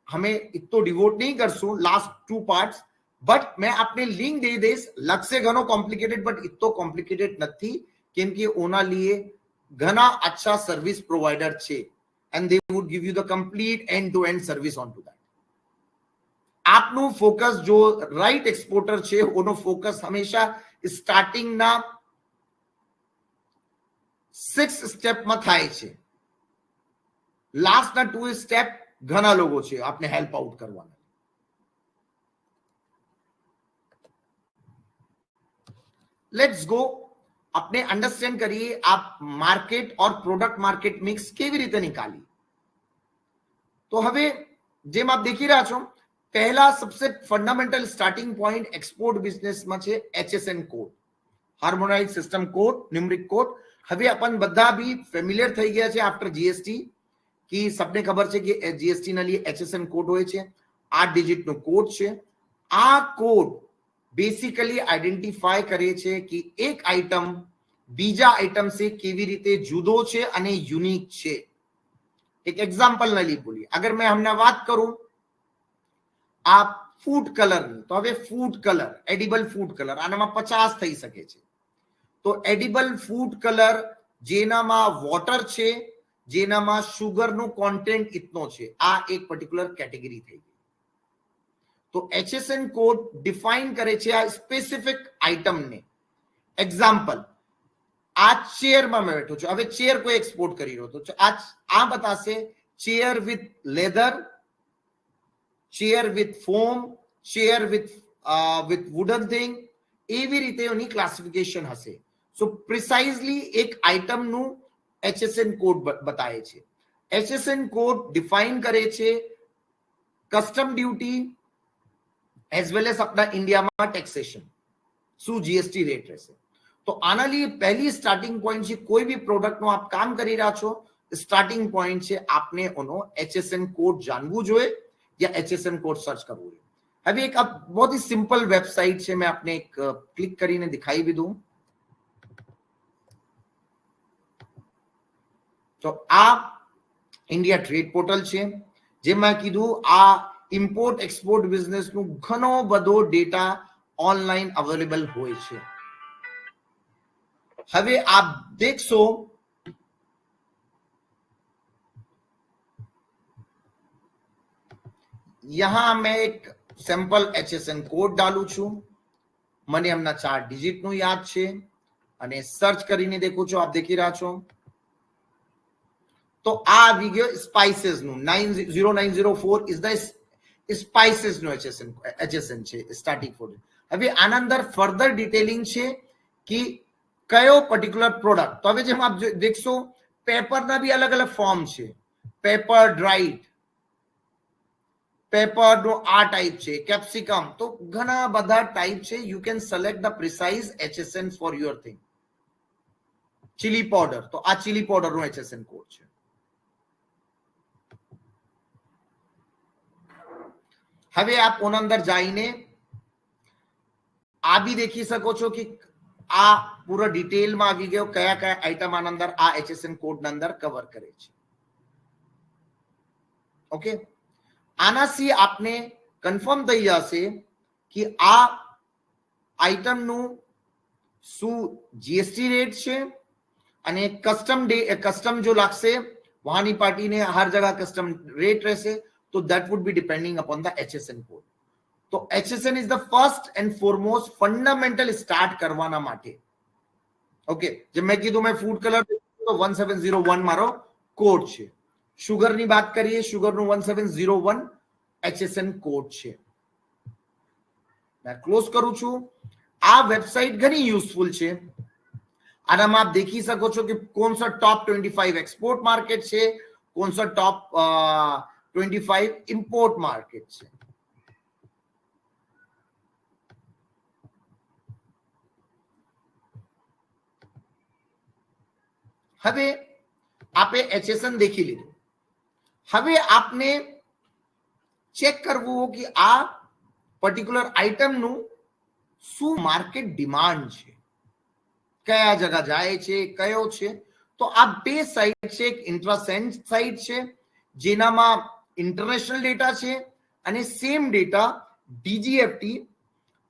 हमें इतो डिवोट नहीं करશું, लास्ट 2 पार्ट्स, बट मैं आपने लिंक दे देश. लगसे घणो कॉम्प्लिकेटेड, बट इतो कॉम्प्लिकेटेड નથી, કેમ કે ઓના લીએ ઘણા અચ્છા સર્વિસ પ્રોવાઇડર છે and they would give you the complete end to end service on to that. આપનું ફોકસ જો રાઈટ એક્સપોર્ટર છે ઓનો ફોકસ હંમેશા સ્ટાર્ટિંગ ના 6 સ્ટેપમાં થાય છે. લાસ્ટ ના 2 સ્ટેપ ઘણા લોકો છે આપને હેલ્પ આઉટ કરવાના. લેટ્સ ગો, આપણે અંડરસ્ટેન્ડ કરીએ આપ માર્કેટ और પ્રોડક્ટ માર્કેટ મિક્સ કેવી રીતે નિકાલી. તો હવે જેમ આપ દેખી રહ્યા છો, પહેલા સબસે ફંડામેન્ટલ સ્ટાર્ટિંગ પોઈન્ટ એક્સપોર્ટ બિઝનેસમાં છે HSN code, harmonize system code, numeric code. હવે આપણ બધા બી ફેમિલિયર થઈ ગયા છે આફ્ટર જીએસટી कि सबने खबर है कि जीएसटी ना लिए HSN कोड होय छे. 8 डिजिट नो कोड छे. आ कोड बेसिकली आइडेंटिफाई करे छे कि एक आइटम बीजा आइटम से केवी रीते जुदो छे अने यूनिक छे. एक एग्जांपल ना ली बोली, अगर मैं हमने बात करूं आप फूड कलर ની, तो હવે food colour, edible food colour આનામાં 50 થઈ શકે છે. તો એડિબલ ફૂડ કલર જેનામાં વોટર છે, જેનામાં સુગરનું કોન્ટેન્ટ ઇતનો છે, આ એક પર્ટિક્યુલર કેટેગરી થઈ ગઈ. તો HSN કોડ ડિફાઇન કરે છે આ સ્પેસિફિક આઇટમને. એક્ઝામ્પલ, આ ચેરમાં મેં બેઠો છું, હવે ચેર કોઈ એક્સપોર્ટ કરી રહ્યો તો આ બતાશે chair with leather, chair with foam, chair with wooden thing, એવી રીતે એની ક્લાસિફિકેશન હશે. સો પ્રિસાઇઝલી એક આઇટમનું HSN કોડ બતાવે છે. HSN કોડ ડિફાઇન કરે છે custom duty as well as આપણા ઇન્ડિયામાં ટેક્સેશન, શું જીએસટી રેટ રહેશે. તો આના लिए પહેલી સ્ટાર્ટિંગ પોઈન્ટ છે, કોઈ બી પ્રોડક્ટનો આપ કામ કરી રહ્યા છો, સ્ટાર્ટિંગ પોઈન્ટ છે આપને ઓનો HSN કોડ જાણવું જોઈએ या HSN કોડ સર્ચ કરવું જોઈએ. હવે એક बहुत ही સિમ્પલ વેબસાઇટ છે, મેં આપને એક ક્લિક કરીને દિખાઈ भी दूं. તો આ ઇન્ડિયા ટ્રેડ પોર્ટલ છે, જેમાં કીધું આ ઇમ્પોર્ટ એક્સપોર્ટ બિઝનેસનું ઘણો બધો ડેટા ઓનલાઈન અવેલેબલ હોય છે. હવે આપ દેખશો यहाँ मैं एक सैंपल HSN कोड डालू छू, મને એમના 4 ડિજિટ નું યાદ છે અને સર્ચ કરીને દેખું છું. આપ દેખી રહ્યા છો તો આ આવી ગયો સ્પાઇસીસ નું 90904 ઇઝ ધ સ્પાઇસીસ નું એચએસએન છે સ્ટાર્ટિંગ ફોર. હવે આના અંદર ફર્ધર ડિટેલિંગ છે કે કયો પર્ટિક્યુલર પ્રોડક્ટ. તો હવે જેમ આપ દેખશો પેપરના બી અલગ અલગ ફોર્મ છે. પેપર ડ્રાઈડ, પેપર નો આ ટાઈપ છે, કેપ્સિકમ, તો ઘણા બધા ટાઈપ છે. You can select the precise HSN for your thing. Chilli powder, તો આ ચીલી પાવડર નો એચએસએન કોડ છે. હવે આપ ઓના અંદર જઈને આ બી દેખી શકો છો કે આ પૂરો ડિટેલમાં આવી ગયો કયા કયા આઈટમ આના અંદર આ એચએસએન કોડ ના અંદર કવર કરે છે. ઓકે, આનાથી આપને કન્ફર્મ થઈ જશે કે આ આઈટમનું શું જીએસટી રેટ છે અને કસ્ટમ જો લાગશે વહાની પાર્ટીને હર જગહ કસ્ટમ રેટ રહેશે. તો that would be depending upon the HSN code. તો HSN is the first and foremost fundamental start કરવાના માટે. ઓકે, જે મેં કીધું મેં ફૂડ કલર તો 1701 મારો કોડ છે. શુગર ની વાત કરીએ, શુગર નું 1701 HSN કોડ છે. મેં ક્લોઝ કરું છું. આ વેબસાઇટ ઘણી યુઝફુલ છે. આનામાં આપ દેખી શકો છો કે કોણ सा टॉप 25 एक्सपोर्ट मार्केट છે, કોણ सा टॉप 25 ઇમ્પોર્ટ માર્કેટ છે. હવે આપે એચએસએન દેખી લીધું. હવે આપને ચેક કરવું કે આ પર્ટિક્યુલર આઇટમનું શું માર્કેટ ડિમાન્ડ છે, કયા જગા જાય છે, કયો છે. તો આ બે સાઇટ છે. એક ઇન્ટ્રાસેન્સ સાઇટ છે જેનામાં इंटरनेशनल डेटा છે અને સેમ ડેટા ડીજીએફટી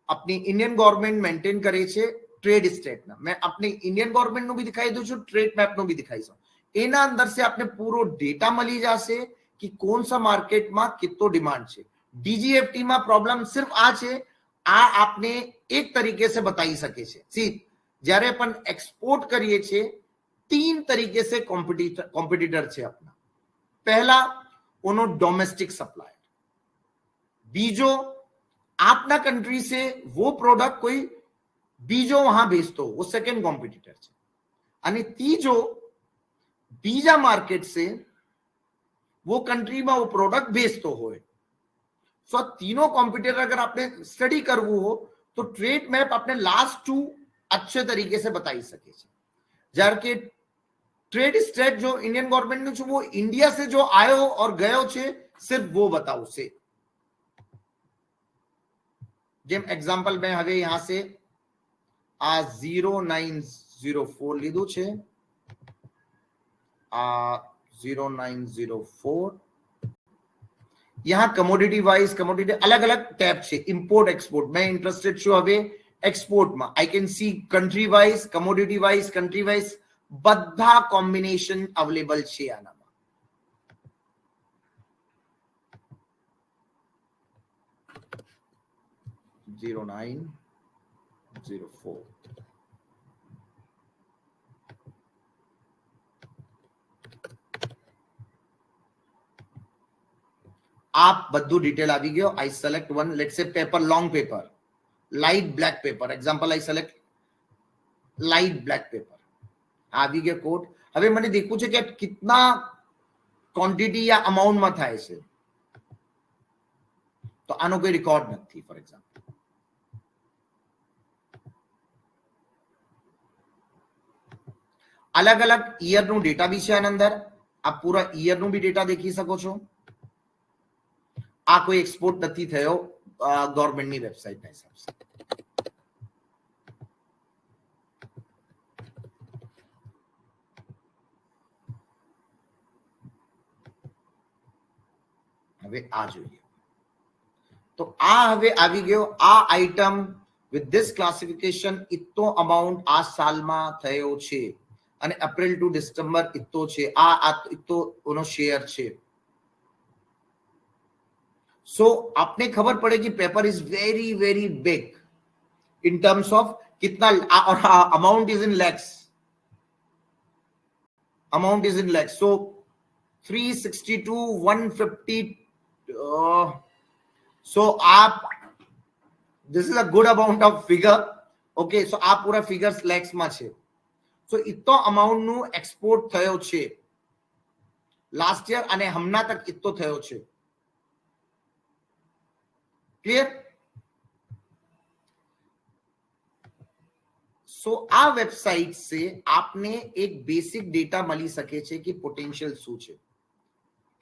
अपनी इंडियन गवर्नमेंट मेंटेन करे છે ट्रेड स्टेट ना. मैं अपने इंडियन गवर्नमेंट નું भी दिखाई दूं છું, ट्रेड मैप નું भी दिखाई છું. એના અંદર से आपने પૂરો ડેટા મળી જશે कि कौन सा मार्केट માં કેટલો ડિમાન્ડ છે. ડીજીએફટી માં પ્રોબ્લેમ સિર્ફ આ છે, આ આપને એક તરીકે से बताई શકે છે. સી જ્યારે પણ એક્સપોર્ટ કરીએ છીએ तीन तरीके से कॉम्पिटिटर છે अपना. पहला उनो डोमेस्टिक सप्लायर, बीजो आपना कंट्री से वो प्रोडक्ट कोई बीजो वहां भेजतो वो सेकंड कॉम्पिटिटर છે. અને तीजो बीजा मार्केट से वो कंट्री में वो प्रोडक्ट भेजतो હોય. सो तीनों कॉम्पिटिटर अगर आपने स्टडी करવું हो तो ट्रेड मैप आपने लास्ट 2 अच्छे तरीके से बताई सके છે. જ્યારે કે ट्रेड स्टेट जो इंडियन गवर्नमेंट ने वो इंडिया से जो आयो और गयो छे सिर्फ वो बताओ से. जेम एग्जांपल में हवे यहां से आ 0904 लीधु छे. आ 0904 यहां कमोडिटी वाइज कमोडिटी अलग अलग टैब छे. इंपोर्ट एक्सपोर्ट मैं इंटरेस्टेड छू हवे एक्सपोर्ट में. I can see country wise, commodity wise, country wise બધા કોમ્બિનેશન અવેલેબલ છે આનામાં. (0904) आप બધું ડિટેલ આવી ગયો. I select one, let's say paper, long paper, light black paper. Example, I select light black paper. આવી ગયો કોડ. હવે મને દેખવું છે કે કેટલા ક્વોન્ટિટી या અમાઉન્ટ માં થાય છે. તો આનો કોઈ રેકોર્ડ નથી. ફોર એક્ઝામ્પલ अलग अलग ईयर નું ડેટા भी છે આના અંદર. આપ પૂરા ઈયર નું भी ડેટા देखी શકો છો. આ કોઈ એક્સપોર્ટ નથી થયો ગવર્નમેન્ટ ની વેબસાઈટ ના હિસાબ से. હવે આ જોઈએ તો આ હવે આવી ગયો. આ આઈટમ વિથ ધીસ ક્લાસિફિકેશન ઇતો અમાઉન્ટ આ સાલમાં થયો છે અને એપ્રિલ ટુ ડિસેમ્બર ઇતો છે. આ ઇતો ઓનો શેર છે. सो आपने खबर पड़े कि paper is very very big in terms of कितना amount is in lakhs. Amount is in lakhs. So 362 150 so आप this is a good amount of figure. Okay, so આ પૂરા ફિગર્સ લેક્સ માં છે. સો ઇતો અમાઉન્ટ નું એક્સપોર્ટ થયો છે લાસ્ટ યર અને હમણાં તક ઇતો થયો છે. ક્લિયર? સો આ વેબસાઇટ से आपने एक बेसिक डेटा મળી શકે છે કે પોટેન્શિયલ શું છે.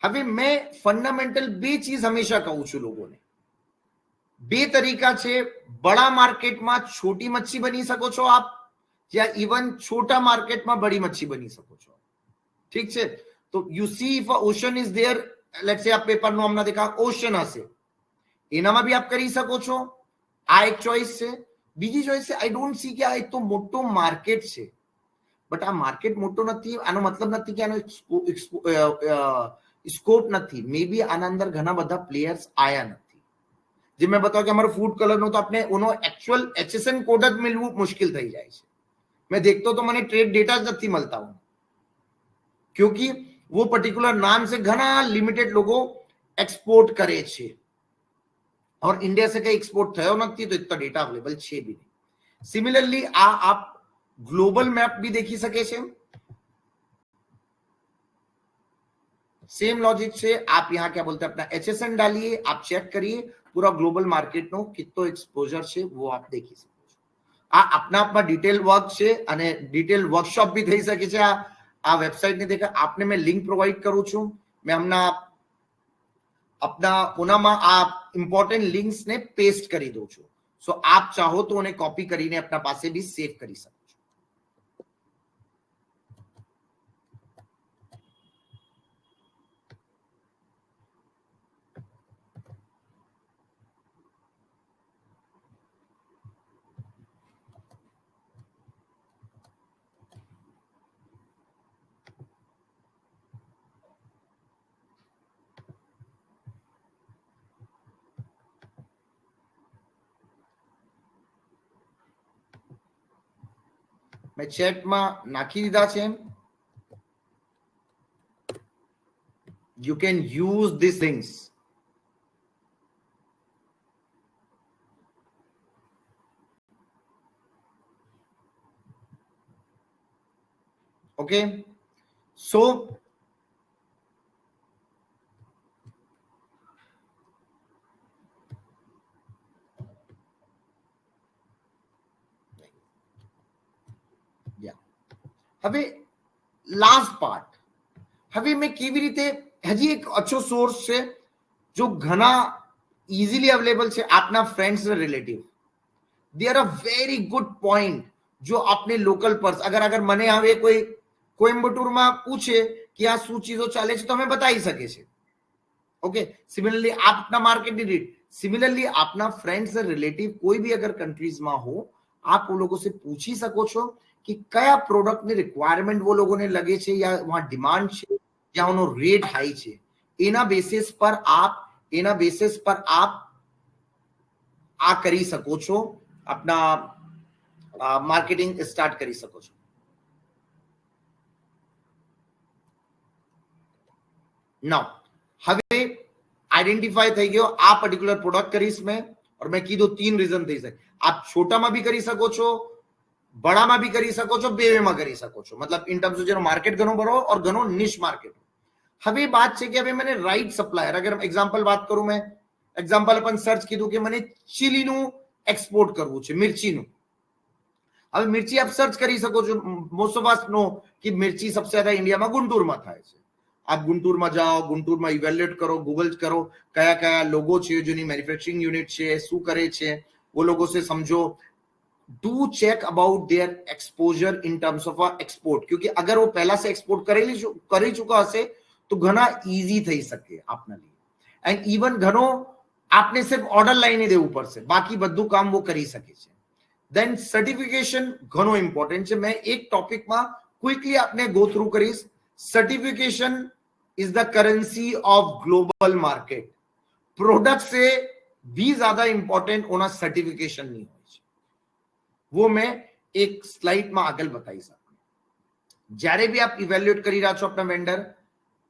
હવે મેં ફંડામેન્ટલ બે ચીજ હંમેશા કહું છું લોકોને. બે તરીકા છે. બડા માર્કેટમાં છોટી મચ્છી બની શકો છો આપ, या इवन छोटा मार्केटમાં બડી મચ્છી બની શકો છો. ઠીક છે? તો you C if a ocean is there, let's સે આ પેપરનો હમણાં દેખા ઓશન હશે, એનામાં બી આપ કરી શકો છો. આ એક ચોઇસ છે. બીજી ચોઇસ છે, આઈ ડોન્ટ સી કે આ એક તો મોટો માર્કેટ છે, બટ આ માર્કેટ મોટો નથી આનો મતલબ નથી કે આનો સ્કોપ નથી. મે બી આના અંદર ઘણા બધા પ્લેયર્સ આયા નથી. જે મેં બતાવ્યું કે અમારો ફૂડ કલર નો તો આપણે ઓનો एक्चुअल HSN કોડ જ મળવું મુશ્किल થઈ જાય છે. मैं देखता तो मैंने ट्रेड डेटा नहीं मिलता हूं, क्योंकि वो पर्टिकुलर नाम से घना लिमिटेड लोगों एक्सपोर्ट करे छे और इंडिया से कई एक्सपोर्ट थयो नहीं, तो इतना डेटा अवेलेबल छे भी नहीं. सिमिलरली आप ग्लोबल मैप भी देखी सके छे. सेम लॉजिक से आप यहाँ क्या बोलते हैं अपना HSN डालिए, आप चेक करिए पूरा ग्लोबल मार्केट नो कितना एक्सपोजर छे वो आप देखी सको. આ આપના આપમાં ડિટેલ વર્ક છે અને ડિટેલ વર્કશોપ બી થઈ શકે છે. આ વેબસાઇટ ને દેખા આપને મેં લિંક પ્રોવાઈડ કરું છું. મેં હમણાં अपना ઓનામાં આ ઇમ્પોર્ટન્ટ લિંક્સ ને પેસ્ટ કરી દઉં છું. સો આપ ચાહો તો એને કોપી કરીને આપના પાસે બી સેવ કરી શકો છો. मैं चैट में नाखी दीधा छे. You can use these things. Okay, so હવે લાસ્ટ પાર્ટ. હવે મેં કેવી રીતે હજી એક અચ્છો સોર્સ છે જો ઘણા ઇઝીલી અવેલેબલ છે આપના ફ્રેન્ડ્સ અને relative. They are a very good point જો આપને લોકલ પર્સ અગર મને હવે કોઈ કોઇમ્બટુરમાં પૂછે કે આ શું ચીજો ચાલે છે તો અમે બતાવી શકે છે. ઓકે, સિમિલરલી આપના માર્કેટની રેટ, સિમિલરલી આપના फ्रेंड्स और रिलेटिव कोई भी अगर कंट्रीज में हो, आप वो लोगों से पूछी सको છો कि કયા પ્રોડક્ટ ની રિક્વાયરમેન્ટ वो लोगों ने लगे છે या वहां डिमांड છે या उनो रेट हाई છે. એના બેસિસ પર આપ આ કરી શકો છો, अपना માર્કેટિંગ સ્ટાર્ટ કરી શકો છો. नाउ હવે આઈડેન્ટિફાઈ થઈ ગયો આ પર્ટિક્યુલર પ્રોડક્ટ કરીશ મેં, और मैं કીધું 3 રીઝન થઈ શકે. आप છોટામાં બી કરી શકો છો, બડામાં બી કરી શકો છો, બેમાં કરી શકો છો. मतलब इन टर्म्स જેનો માર્કેટ ઘણો બરો और ઘણો નિશ માર્કેટ. હવે बात છે કે હવે મને રાઈટ સપ્લાયર, અગર એક્ઝામ્પલ વાત કરું મેં, એક્ઝામ્પલ अपन સર્ચ કીધું કે મને ચીલીનું એક્સપોર્ટ કરવું છે, મિર્ચીનું. હવે મિર્ચી આપ સર્ચ કરી શકો છો. મોસ્ટ ઓફ અસ નો कि मिर्ची सबसे ज्यादा इंडिया में गुंटूर में થાય છે. आप गुंटूर में जाओ, गुंटूर में इवेल्युएट करो, गूगल करो कया कया लोगो છે જેની મેન્યુફેક્ચરિંગ યુનિટ છે, શું કરે છે, वो लोगों से समझो. Do check about their exposure in terms of export, क्योंकि अगर वो पहला से एक्सपोर्ट કરી ચુકા હશે તો ઘણા ઈઝી થઈ શકે આપના लिए. एंड इवन ઘણો आपने सिर्फ ऑर्डर लाइन ही देવું પડશે, બાકી બધું કામ वो કરી શકે છે. देन सर्टिफिकेशन ઘણો ઇમ્પોર્ટન્ટ છે. मैं एक टॉपिक में क्विकली आपने गो थ्रू करीશ. Certification is the currency of global market. Product से भी ज्यादा इंपॉर्टेंट होना सर्टिफिकेशन नहीं હોય છે. वो मैं एक स्लाइड में આગળ બતાવીશ. જ્યારે भी आप इवेल्युएट કરી રહ્યા છો अपना वेंडर,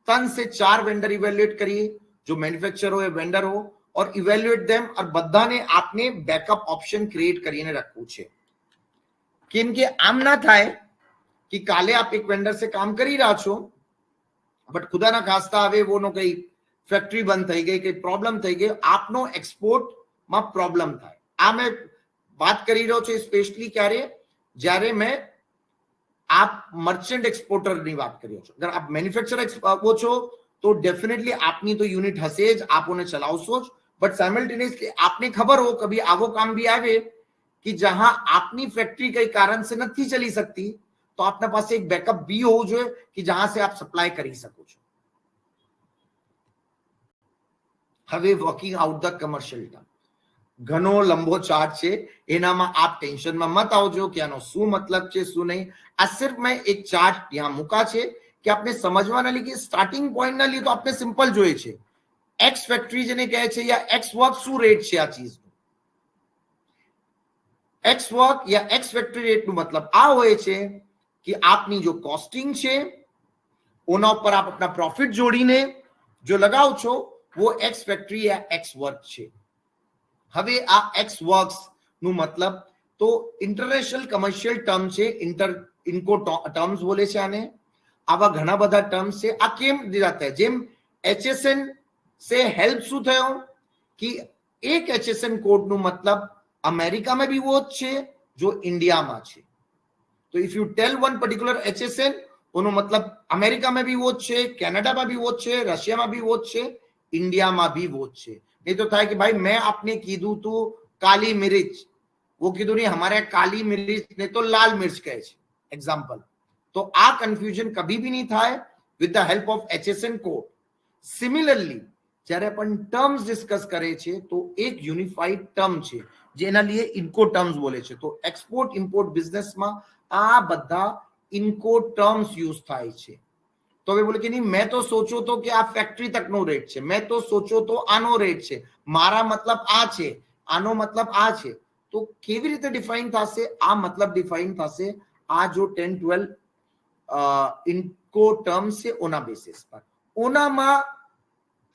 3 से 4 વેન્ડર ઇવેલ્યુએટ કરીએ, જો મેન્યુફેક્ચર હોય વેન્ડર હો, और ઇવેલ્યુએટ ધેમ, और બધાને આપને બેકઅપ ઓપ્શન ક્રિએટ કરીને રાખવું છે. કેમ કે આમ ના થાય કે કાલે આપ એક વેન્ડર સે કામ કરી રહ્યા છો, બટ ખુદાના ખાસ્તા હવે વોનો કઈ ફેક્ટરી બંધ થઈ ગઈ, કઈ પ્રોબ્લેમ થઈ ગઈ, આપનો એક્સપોર્ટમાં પ્રોબ્લેમ થાય. આ મેં વાત કરી રહ્યો છું સ્પેશિયલી ક્યારે, જ્યારે મેં आप मर्चेंट एक्सपोर्टर ની વાત કર્યો છો. અગર આપ મેન્યુફેક્ચર આપો છો તો ડેફિનેટલી આપની તો યુનિટ હશે જ, આપોને ચલાવશો જ, બટ સાયમલ્ટેનિયસલી આપને ખબર હો કભી આવો કામ ભી આવે कि जहां आपनी फैक्ट्री कई कारण से नहीं चली सकती, तो आपने पास एक बैकअप भी हो जो कि जहां से आप सप्लाई કરી શકો છો. હવે working out the commercial term ઘણો લંબો ચાર્ટ છે, એનામાં આપ ટેન્શનમાં મત આવજો કે આનો શું મતલબ છે શું નહીં. આ સિર્ફ મેં એક ચાર્ટ यहाँ મૂકા છે કે આપને સમજવાના लिए સ્ટાર્ટિંગ પોઈન્ટ ના लिए તો આપને સિમ્પલ જોઈએ છે એક્સ ફેક્ટરી જેને કહે છે યા એક્સ વર્ક શું રેટ છે આ ચીજનો. एक्स वर्क या एक्स फैक्टरी रेट નું मतलब આ હોય છે કે આપની જો કોસ્ટિંગ છે ઓના ઉપર આપ अपना प्रॉफिट જોડીને જો લગાવ છો वो एक्स फैक्टरी या एक्स वर्क છે. હવે આ एक्स वर्क्स નું मतलब તો ઇન્ટરનેશનલ કમર્શિયલ ટર્મ છે, ઇनको ટર્મ્સ બોલે છે આને. આવા ઘણા બધા ટર્મ્સ છે. આ કેમ દીધાતા है, જેમ HSN से हेल्प શું થયો कि एक HSN કોડ નું मतलब अमेरिका में भी वो છે जो इंडिया में છે. तो if you tell one particular HSN ओनो मतलब अमेरिका में भी वो છે, कनाडा में भी वो છે, रशिया में भी वो છે, इंडिया में भी वो છે. नहीं तो था कि भाई मैं आपने कीधु तू काली मिर्च, वो कीधु नहीं हमारे काली मिर्च ने तो लाल मिर्च कहे છે एग्जांपल. तो आ कंफ्यूजन कभी भी नहीं था with the help of HSN code. Similarly જ્યારે પણ ટર્મ્સ ડિસ્કસ કરે છે તો એક યુનિફાઈડ ટર્મ છે જેના लिए ઇન્કો ટર્મ્સ બોલે છે. તો એક્સપોર્ટ ઇમ્પોર્ટ બિઝનેસમાં આ બધા ઇન્કો ટર્મ્સ યુઝ થાય છે. તો હવે બોલે કે નહીં મેં તો સોચો તો કે આ ફેક્ટરી તકનો રેટ છે, મેં તો સોચો તો આનો રેટ છે, મારા મતલબ આ છે, આનો મતલબ આ છે. તો કેવી રીતે ડિફાઇન થશે? આ મતલબ ડિફાઇન થશે આ જો 10-12 ઇન્કો ટર્મ્સ છે ઓના બેસિસ પર. ઓનામાં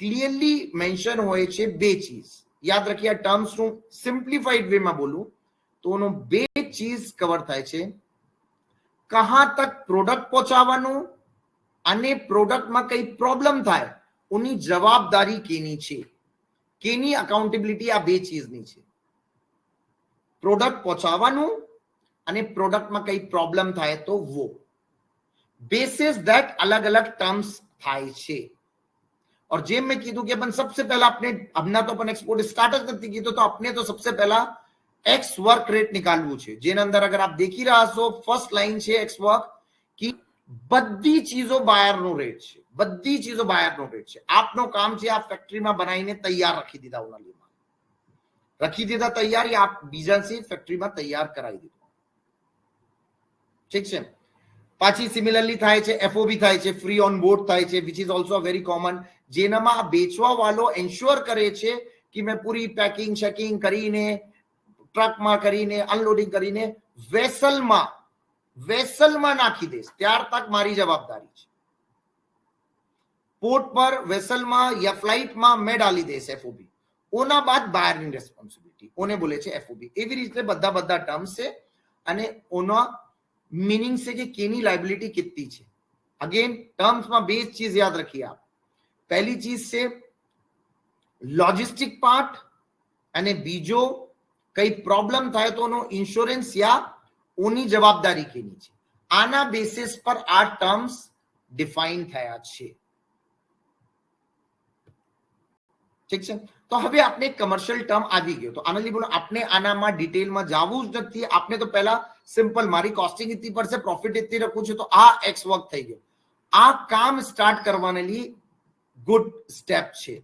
ક્લિયરલી મેન્શન હોય છે બે ચીજ. યાદ રાખીએ આ ટર્મ્સ નું સિમ્પ્લિફાઈડ વે માં બોલું તો ઓનો બે ચીજ કવર થાય છે. કહાં તક પ્રોડક્ટ પહોંચાડવાનું અને પ્રોડક્ટમાં કઈ પ્રોબ્લેમ થાય ઓની જવાબદારી કેની છે, કેની અકાઉન્ટેબિલિટી આ બે ચીજની છે. પ્રોડક્ટ પહોંચાડવાનું અને પ્રોડક્ટમાં કઈ પ્રોબ્લેમ થાય તો वो બેસિસ ધેટ अलग अलग टर्म्स થાય છે. और जेम में कीधु कि अपन सबसे पहला अपने अपना तो अपन एक्सपोर्ट स्टार्ट करती की तो अपने तो सबसे पहला एक्स वर्क रेट निकालવું છે. જેના અંદર અગર આપ દેખી રહ્યા છો ફર્સ્ટ લાઈન છે એક્સ વર્ક की બધી ચીજો બહારનો રેટ છે, બધી ચીજો બહારનો રેટ છે. આપનો કામ છે આ ફેક્ટરીમાં બનાવીને તૈયાર રાખી દીધા ઓના લીમાં રાખી દીધા તૈયાર या आप બીજા से ફેક્ટરીમાં તૈયાર કરાવી દીધું. ઠીક છે. પાછી સિમિલરલી થાય છે એફઓબી થાય છે, ફ્રી ઓન બોર્ડ થાય છે, which is also very common. જેનામાં બેચવા વાળો એન્શ્યોર કરે છે કે મેં પૂરી પેકિંગ શેકિંગ કરીને ટ્રકમાં કરીને અનલોડિંગ કરીને વેસલમાં નાખી દેશ ત્યાર તક મારી જવાબદારી છે. પોર્ટ પર વેસલમાં या ફ્લાઇટમાં મેં ડાલી દેશ એફઓબી. ઓના બાદ બહારની રેસ્પોન્સિબિલિટી ઓને બોલે છે એફઓબી. એવી રીતે બધા બધા ટર્મ્સ છે અને ઓના मीनिंग से कि केनी लायबिलिटी कितनी है. अगेन टर्म्स में बेस चीज याद रखिए आप. पहली चीज से लॉजिस्टिक पार्ट અને બીજો કઈ પ્રોબ્લેમ થાય તો નો ઇન્સ્યોરન્સ या ઓની જવાબદારી કેની છે. આના બેસિસ પર આ ટર્મ્સ ડિફાઇન થયા છે. ઠીક છે. તો હવે આપણે કમર્શિયલ ટર્મ આવી ગયો. તો આના लिए બોલો આપણે આનામાં ડિટેલમાં જાવું જ નથી. આપણે તો પહેલા સિમ્પલ મારી કોસ્ટિંગ इतनी પડશે, પ્રોફિટ इतनी રખું છું તો આ એક્સ વર્ક થઈ ગયો. આ કામ સ્ટાર્ટ કરવાને लिए ગુડ સ્ટેપ છે.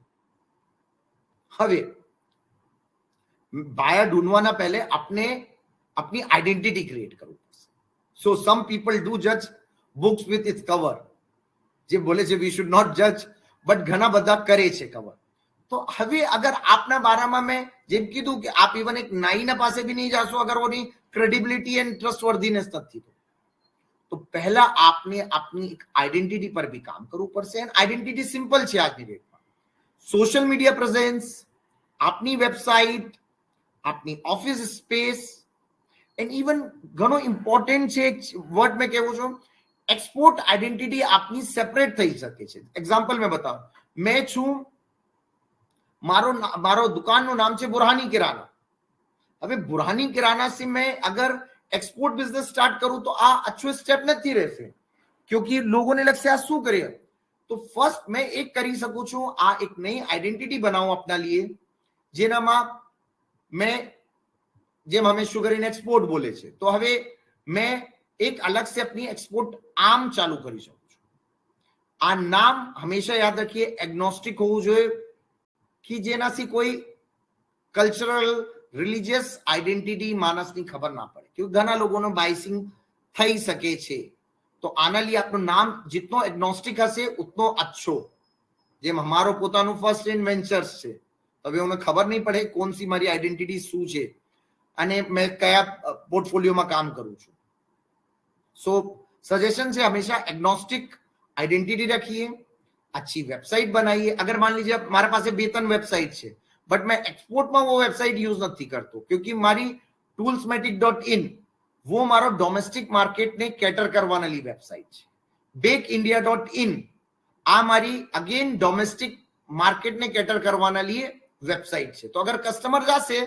હવે બાયર ઢૂંઢવાના પહેલે આપણે अपनी आइडेंटिटी क्रिएट કરવું પડશે. સો સમ પીપલ ડુ જજ બુક્સ વિથ ઇટ્સ કવર. જે બોલે છે વી શુડ નોટ જજ, બટ ઘણા બધા કરે છે કવર. तो હવે अगर आपना बाराમાં मैं જેમ કીધું કે आप इवन एक नाई ना पासे भी नहीं जाशो अगर वो नहीं क्रेडिबिलिटी एंड ट्रस्टवर्दीनेस નથી તો પહેલા આપને આપની એક આઈડેન્ટિટી પર બી કામ કરવું પડશે. એન્ડ આઈડેન્ટિટી સિમ્પલ છે આજની ડેટમાં. સોશિયલ મીડિયા પ્રેઝન્સ, આપની વેબસાઇટ, આપની ઓફિસ સ્પેસ, એન્ડ ઇવન ઘણો ઇમ્પોર્ટન્ટ છે એક વર્ડ મેં કહેવું છું, એક્સપોર્ટ આઈડેન્ટિટી આપની સેપરેટ થઈ શકે છે. એક્ઝામ્પલ મેં બતાવું, મેં છું, મારો દુકાનનું નામ છે બુરહાની કિરાના. હવે બુરહાની કિરાના से मैं अगर एक्सपोर्ट बिजनेस स्टार्ट करूं तो આ अच्छो स्टेप નથી રહેશે, क्योंकि લોકોને લગશે આ શું કરીએ. તો ફર્સ્ટ મેં એક કરી શકું છું, આ એક નઈ આઈડેન્ટિટી બનાવું આપના લીએ, જેનામાં મેં જેમ હંમેશા કરીને એક્સપોર્ટ બોલે છે, તો હવે મેં એક અલગ से अपनी एक्सपोर्ट આમ ચાલુ કરી શકું છું. આ નામ હંમેશા યાદ રાખીએ, એગ્નોસ્ટિક હોવું જોઈએ, કે જેનાથી કોઈ કલ્ચરલ રિલિજિયસ આઈડેન્ટિટી માણસની ખબર ના પડે, કે ઘણા લોકોનો બાયસિંગ થઈ શકે છે. તો આના लिए આપનું નામ जितनो એગ્નોસ્ટિક હશે ઉતનો अच्छो. જેમ અમારો પોતાનું ફર્સ્ટ ઇન વેન્ચર્સ છે, હવે મને ખબર નહીં પડે કોણ સી મારી આઈડેન્ટિટી શું છે અને મેં કયા પોર્ટફોલિયોમાં કામ કરું છું. સો સજેશન છે હંમેશા એગ્નોસ્ટિક આઈડેન્ટિટી રખીએ, अच्छी वेबसाइट बनाइए. अगर मान लीजिए हमारे पास 2-3 वेबसाइट है, बट मैं एक्सपोर्ट में वो वेबसाइट यूज नहीं करता, क्योंकि मारी toolsmatic.in वो मारो डोमेस्टिक मार्केट ने कैटर करवाने वाली वेबसाइट है. bakeindia.in आ मारी अगेन डोमेस्टिक मार्केट ने कैटर करवाने लिए वेबसाइट है. तो अगर कस्टमर जासे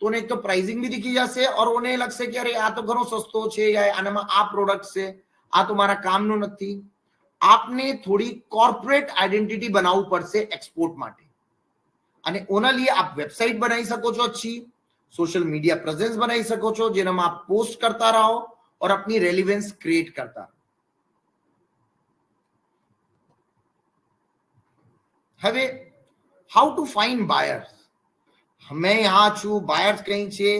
तो उन्हें तो प्राइसिंग भी दिखी जासे और उन्हें लगसे कि अरे आ तो घणो सस्तो છે, या આનામાં આ પ્રોડક્ટ છે, આ તો મારા કામનું નથી. आपने थोड़ी कॉर्पोरेट आइडेंटिटी बनावू पड़से एक्सपोर्ट माटे, અને ઓના लिए आप वेबसाइट बनाई सको છો, अच्छी सोशल मीडिया प्रेजेंस बनाई सको છો, જેનામાં आप पोस्ट करता रहो और अपनी रेलिवेंस क्रिएट करता. હવે हाउ टू फाइंड बायर्स. मैं यहाँ છું, બાયર્સ કઈ છે.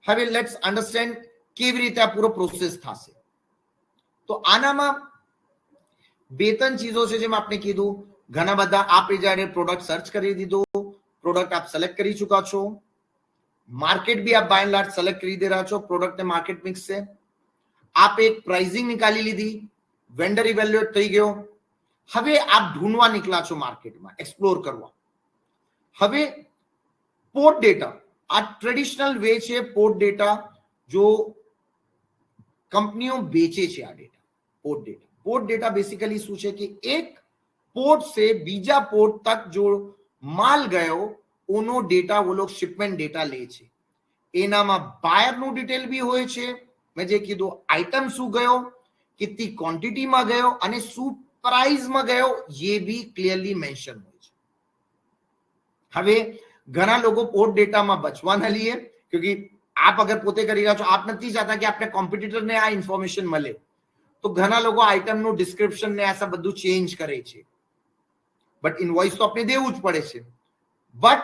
હવે લેટ્સ અન્ડરસ્ટેન્ડ કેવી રીતે આ પૂરો પ્રોસેસ થશે. તો આનામાં બે-ત્રણ ચીજો છે જેમ આપણે કીધું. ઘણા બધા આપે જ્યારે પ્રોડક્ટ સર્ચ કરી દીધો, પ્રોડક્ટ આપ સિલેક્ટ કરી ચુકા છો, માર્કેટ भी आप बाय एंड लार्ज सेलेक्ट કરી દે રહ્યા છો, પ્રોડક્ટ ને માર્કેટ મિક્સ છે, આપ એક પ્રાઇસિંગ નિકાલી લીધી, વેન્ડર ઇવેલ્યુએટ થઈ ગયો. હવે આપ ઢૂંઢવા નીકળ્યા છો માર્કેટમાં, એક્સપ્લોર કરવા. હવે પોર્ટ ડેટા આ ટ્રેડિશનલ વે છે. પોર્ટ ડેટા જો કંપનીઓ બેચે છે આ data, port data. Port data basically શું છે કે એક પોર્ટ से બીજા પોર્ટ तक जो माल गयो ઓનો ડેટા वो लोग शिपमेंट डेटा લે છે. એનામાં બાયર નું ડિટેલ भी હોય છે. મેં જે કીધું આઇટમ શું ગયો, કેટલી ક્વોન્ટિટીમાં ગયો અને શું પ્રાઇસમાં ગયો, ये भी ક્લિયરલી મેન્શન હોય છે. હવે ઘણા લોકો પોર્ટ ડેટામાં બચવા ન લીએ, क्योंकि आप अगर પોતે કરી રહ્યા છો, आप નથી ચાહતા કે આપણે કોમ્પિટિટરને આ ઇન્ફોર્મેશન મળે, तो घना लोग आइटम नो डिस्क्रिप्शन ने ऐसा બધું चेंज करे छे, बट इनवॉइस तो अपने देवू ज पड़े छे. बट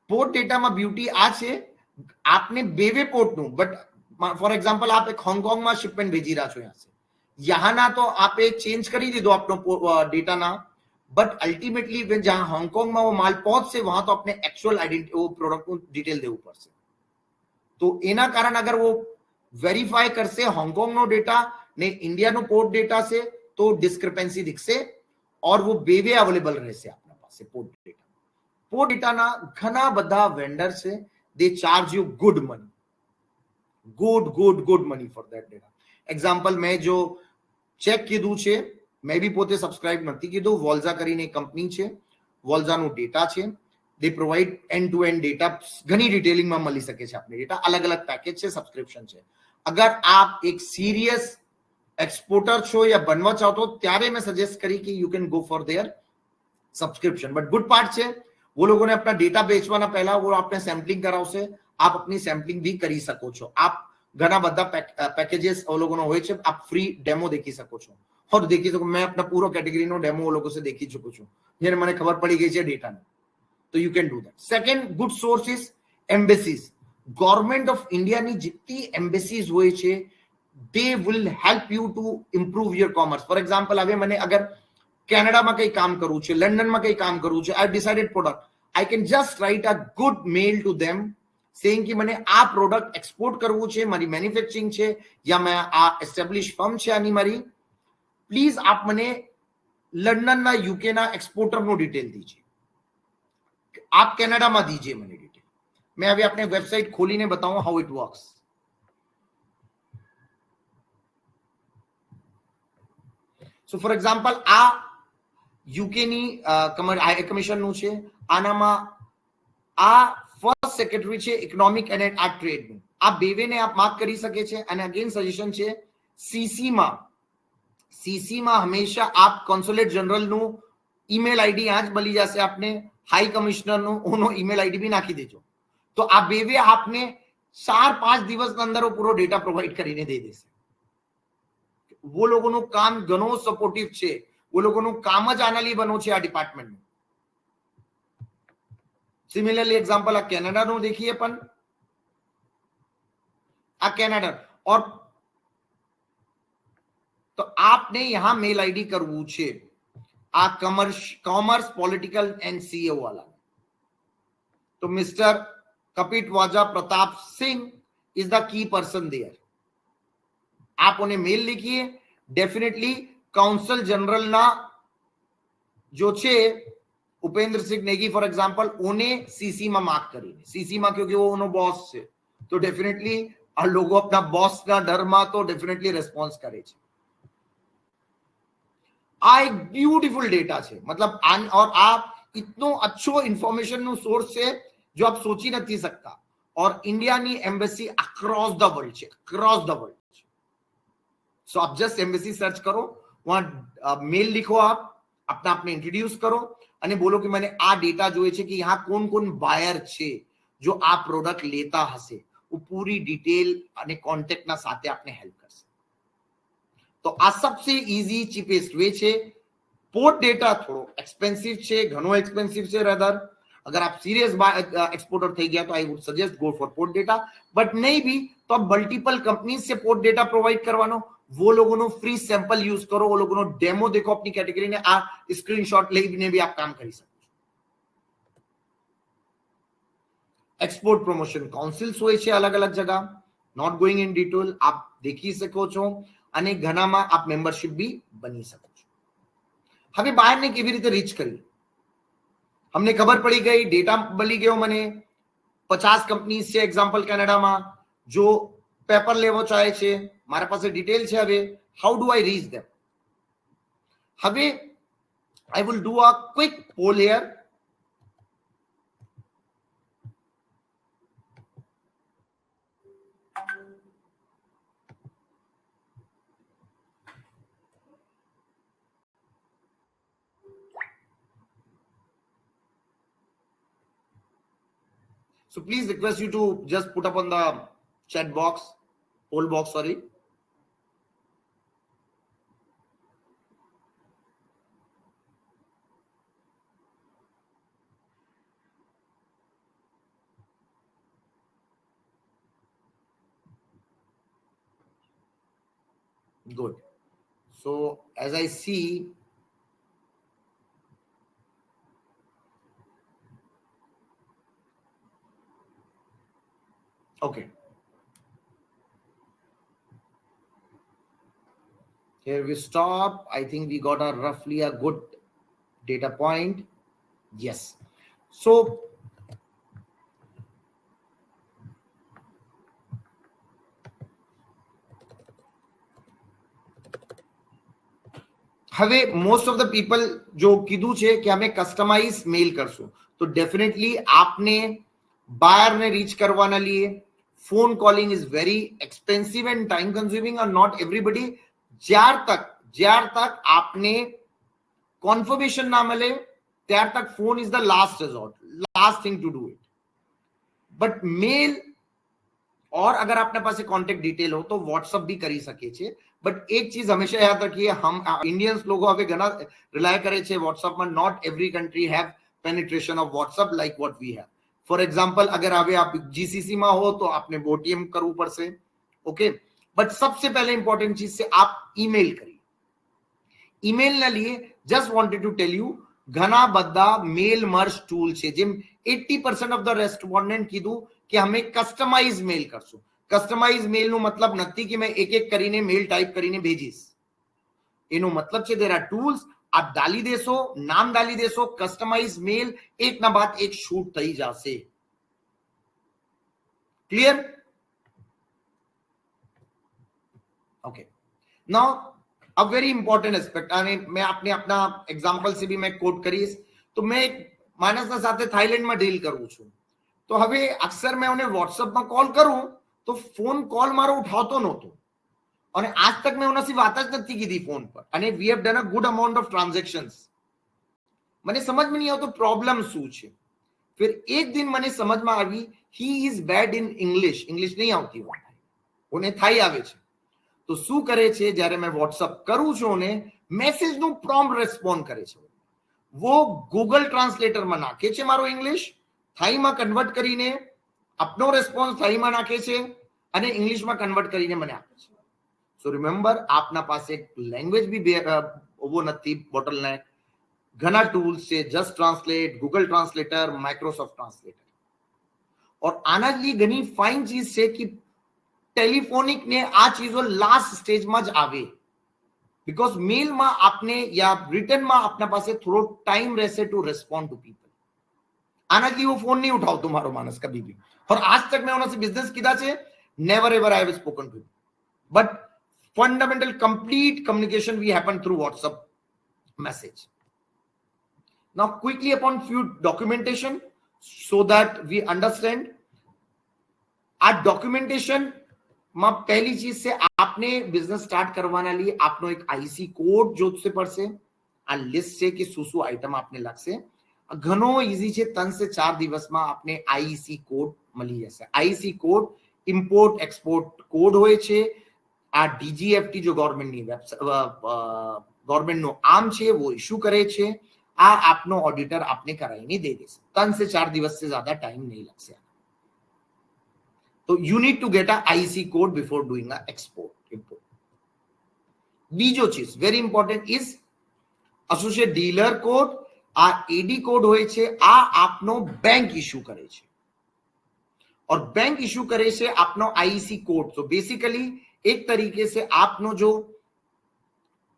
पोर्ट डेटा में ब्यूटी आ छे, आपने बेवे पोर्ट नु, बट फॉर एग्जांपल आप एक हांगकांग में शिपमेंट भेजी रहा छो, यहाँ से यहाँ ना तो आप एक चेंज करी दीधो अपनो डेटा ना, बट अल्टीमेटली जहां हांगकांग में वो माल पहुंच से वहां तो अपने एक्चुअल आइडेंटिटी वो प्रोडक्ट नु डिटेल देवू पड़से. तो एना कारण अगर वो वेरीफाई करसे हांगकांग नो डेटा ने इंडिया नो पोर्ट डेटा से, तो डिस्क्रिपेंसी दिखसे और वो बेवे अवेलेबल રહેશે આપના પાસે પોર્ટ ડેટા. પોર્ટ ડેટાના ઘણા બધા વેન્ડર છે, they charge you good money, good money for that data. Example મેં જો ચેક કીધું છે, મેં બી પોતે સબસ્ક્રાઇબ નથી કીધું. વોલ્ઝા કરીને એક કંપની છે, વોલ્ઝાનું ડેટા છે. They provide end to end data, घनी डिटेलिंग में मिली सके छे आपने डेटा. अलग अलग पैकेज है, सब्सक्रिप्शन है. अगर आप एक सीरियस एक्सपोर्टर छो या बनवा चाहते हो, त्यारे मैं सजेस्ट करी कि you can go for their subscription. But good part है, वो लोगों ने अपना डेटा बेचवाना पहला वो आपने सैम्पलिंग करावशे, आप अपनी सैम्पलिंग भी करी सको छो. आप घना बधा पैकेजेस वो लोगों होय छे, आप फ्री डेमो देखी सको छो. और देखी सको, मैं अपना पूरा कैटेगरी नो डेमो वो लोगों से देखी चुको छूं, जेने मने खबर पड़ी गई है डेटा ने. तो you can do that. Second good source is embassies. Government of India ની જેટલી એમ્બેસીઝ હોય છે, they will help you to improve your commerce. For example, હવે મને અગર કેનેડામાં કઈ કામ કરવું છે, લંડનમાં કઈ કામ કરવું છે, I have decided product, I can just write a good mail to them saying કે મને આ પ્રોડક્ટ એક્સપોર્ટ કરવું છે, મારી મેન્યુફેક્ચરિંગ છે યા મેં આ એસ્ટેબ્લિશ ફર્મ છે આની મારી, પ્લીઝ આપ મને લંડનના યુકેના એક્સપોર્ટરનો ડિટેલ દીजिए, आप कनाडा में दीजिए मैंने डिटेल। मैं अभी अपने वेबसाइट खोलीने बताऊं how it works. So for example आ यूके ની હાઈ કમિશન નું છે, આનામાં આ ફર્સ્ટ સેક્રેટરી છે ઇકોનોમિક એન્ડ આ ટ્રેડ નું, આ બેવેને આપ માર્ક કરી શકે છે। અને અગેન સજેશન છે સીસી માં હંમેશા આપ કોન્સ્યુલેટ જનરલ નું ઈમેલ આઈડી આ જ મળી જશે આપને, हाई कमिश्नर नो ईमेल आईडी भी नाखी देजो, तो आ बेवे आपने 4-5 દિવસ ના અંદર પૂરો ડેટા પ્રોવાઈડ કરીને દે દેશે। वो लोगों काम घणो सपोर्टिव છે, वो लोगों काम ज आना लिए बनो છે आ डिपार्टमेंट में। सिमिलरली एग्जांपल आ कनाडा नो देखिए अपन, आ कनाडा और तो आपने यहां मेल आईडी करवू છે आ कॉमर्स पॉलिटिकल एंड सीईओ वाला, तो मिस्टर कपिट वाजा Pratap Singh is the key person there. आप उन्हें मेल लिखिए, डेफिनेटली काउंसिल जनरल ना जो छे उपेंद्र सिंह नेगी फॉर एग्जांपल उन्हें सीसी में मार्क करीने, सीसी में क्योंकि वो उन्होंने बॉस छे, तो डेफिनेटली आ लोगों अपना बॉस ना डर में तो डेफिनेटली रेस्पॉन्स करे छे। आ एक ब्यूटीफुल डेटा है, मतलब और आप इतनो अच्छो इंफॉर्मेशन नो सोर्स है जो आप सोची नहीं सकता। और India knee embassy across the world है, अक्रॉस द वर्ल्ड। सो आप जस्ट एम्बेसी सर्च करो, वहां मेल लिखो, आप अपना आपने इंट्रोड्यूस करो અને બોલો કે મને આ ડેટા જોઈએ છે કે यहाँ कौन कौन बायर છે जो આ પ્રોડક્ટ લેતા હશે, वो पूरी डिटेल અને કોન્ટેક્ટ ના સાથે આપને હેલ્પ કરશે। तो आ सबसे इजी चीपेस्ट वे छे। पोर्ट डेटा थोड़ो एक्सपेंसिव छे, घणो एक्सपेंसिव छे रादर। अगर आप सीरियस एक्सपोर्टर થઈ ગયા तो I would suggest go for port data, but नहीं भी तो आप मल्टीपल कंपनीज से पोर्ट डेटा प्रोवाइड करवानो, वो लोगों नो फ्री सैंपल यूज करो, वो लोगों नो डेमो देखो अपनी कैटेगरी ने, आ स्क्रीनशॉट लेने भी आप काम કરી શકો છો। एक्सपोर्ट प्रमोशन काउंसिल्स હોય છે अलग अलग जगह, नॉट गोइंग इन डिटेल, आप देखी શકો છો અને ઘણામાં આપ મેમ્બરશિપ भी બની શકો છો। હવે બહારને કેવી રીતે રીચ કરવી, हमने खबर पड़ी गई, डेटा मળી ગયો મને, 50 કંપની છે એક્ઝામ્પલ કેનેડામાં जो પેપર લેવો ચાહે છે, મારા પાસે ડિટેલ છે। હવે how do I reach them? હવે I will do a quick poll here. So please request you to just put up on the chat box, poll box, sorry. Good. So as I see, okay, here we stop. I think we got a roughly a good data point. Yes. So હવે most of the people જો કીધું છે કે અમે customise મેલ કરશું, તો definitely આપને બાયર ને રીચ કરવાના लिए phone calling is very expensive and time consuming, और नॉट एवरीबडी ज्यार तक आपने कॉन्फर्मेशन ना मिले त्यार तक phone is the last resort, last thing to do it. But mail और अगर आपने पास कॉन्टेक्ट डिटेल हो तो व्हाट्सएप भी करी सके छे। बट एक चीज हमेशा याद रखिए, हम इंडियंस लोग હવે ઘણા રિલાય કરે છે व्हाट्सएप में, not every country have penetration of WhatsApp like what we have. For example अगर अभी आप जीसीसी में हो तो आपने बोटीएम करવું પડશે, ओके। बट सबसे पहले इंपॉर्टेंट चीज से आप ईमेल करिए। ईमेल ના लिए just wanted to tell you ઘણા બધા મેલ મર્જ ટૂલ છે, જેમ 80% ઓફ ધ રેસ્પોન્ડન્ટ કીધું કે અમે કસ્ટમાઇઝ મેલ કરશું. કસ્ટમાઇઝ મેલ નું મતલબ નથી કે મેં એક એક કરીને મેલ ટાઈપ કરીને ભેજીશ. એનો મતલબ છે there are tools, આપ ડાલી દેશો, નામ ડાલી દેશો, કસ્ટમાઇઝ મેલ એકના બાદ એક શૂટ થઈ જશે. Clear? Okay, now a very important aspect, અને મેં આપને આપના એક્ઝામ્પલ से भी मैं कोट કરીશ. તો મેં એક માણસના સાથે થાઈલેન્ડમાં ડીલ કરું છું. તો હવે અક્સર મેં એને વોટ્સઅપમાં કોલ કરું તો ફોન કોલ મારો ઉઠાવતો નહોતો અને આજ તક મેં એનાથી વાત જ નથી કીધી ફોન પર. અને we have done a good amount of transactions. મને સમજ में नहीं આવતો પ્રોબ્લેમ શું છે. फिर एक दिन મને સમજમાં આવી he is bad in English. English નહીં આવતી હોય, ઓને થાઈ આવે છે. તો શું કરે છે, જ્યારે મેં વોટ્સઅપ કરું છું ને મેસેજ નું પ્રોમ્પ્ટ રેસ્પોન્ડ કરે છે. वो ગૂગલ ટ્રાન્સલેટરમાં નાખે છે મારો ઇંગ્લિશ, થાઈમાં કન્વર્ટ કરીને આપનો રેસ્પોન્સ થાઈમાં નાખે છે અને ઇંગ્લિશમાં કન્વર્ટ કરીને મને આપે છે. સો રિમેમ્બર, આપના પાસે લેંગ્વેજ બી ઓવો નથી બોટલનેક. ઘણા ટૂલ્સ છે, just translate, Google translator, Microsoft translator. और આના જ लिए ઘણી ફાઇન ચીજ છે કે ટેલિફોનિક ને આ ચીજો લાસ્ટ સ્ટેજમાં જ આવે. बिकॉज मेल में आपने या रिटर्न में अपना पास थोड़ा टाइम रहसे टू रेस्पॉन्ड टू पीपल. आना जी वो फोन नहीं उठाओ तुम्हारो मानस कभी भी. और आज तक मैं उनसे बिजनेस किया छे, never ever I have spoken to, but fundamental complete communication we happen through WhatsApp message. Now quickly upon few documentation so that we understand. આ ડોક્યુમેન્ટેશન માં પહેલી ચીજ છે, આપને બિઝનેસ સ્ટાર્ટ કરવાના लिए આપનો એક આઈસી કોડ જોતશે પડશે. આ લિસ્ટ છે કે શું શું આઈટમ આપને લાગશે. ઘણો ઈઝી છે, 3 से 4 દિવસમાં આપને આઈસી કોડ મળી જશે. IC code import export code હોય છે. આ ડીજીએફટી જો ગવર્મેન્ટની ગવર્મેન્ટનો આમ છે वो ઇશ્યુ કરે છે. આ આપનો ઓડિટર આપને કરાવીને દે દેશે. 3 से 4 દિવસ से ज्यादा टाइम नहीं लगશે. तो you need to get a IC code before doing a export import. બીજો ચીજ very important is associate dealer code. આ એડી કોડ હોય છે, આ આપનો બેંક ઇશ્યુ કરે છે और बैंक इश्यू करे છે આપનો आईसी कोड. तो बेसिकली एक तरीके से आपनो जो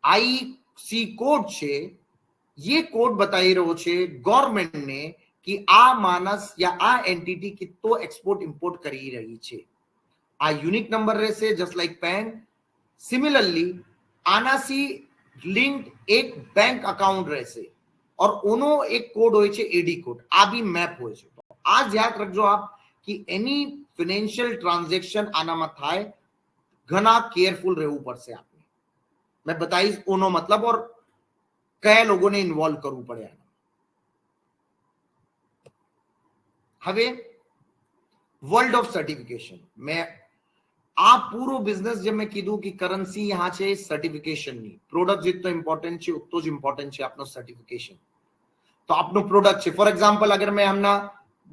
आईसी कोड છે, ये कोड बताई રહ્યો છે गवर्नमेंट ने कि आ मानस या आ एंटिटी कितो एक्सपोर्ट इंपोर्ट करी रही છે. आ यूनिक नंबर રહેશે जस्ट लाइक पैन. सिमिलरली आनासी लिंक्ड एक बैंक अकाउंट રહેશે और ओनो एक कोड હોય છે एडी कोड. आ भी मैप હોય છે. तो आज याद रखજો आप कि एनी फाइनेंशियल ट्रांजेक्शन आनाમાં થાય ઘણા કેરફુલ રહેવું પડશે आपने. मैं बताइस ओनो मतलब और કયા લોકોને ઇન્વોલ્વ કરવું પડે. હવે વર્લ્ડ ઓફ સર્ટિફિકેશન, મેં આ પૂરો બિઝનેસ જે મેં કીધું કે કરન્સી यहाँ છે સર્ટિફિકેશનની. પ્રોડક્ટ જેટલો ઇમ્પોર્ટન્ટ છે ઉતનો જ ઇમ્પોર્ટન્ટ છે આપનો સર્ટિફિકેશન. તો આપનો પ્રોડક્ટ છે, ફોર એક્ઝામ્પલ અગર મેં હમણાં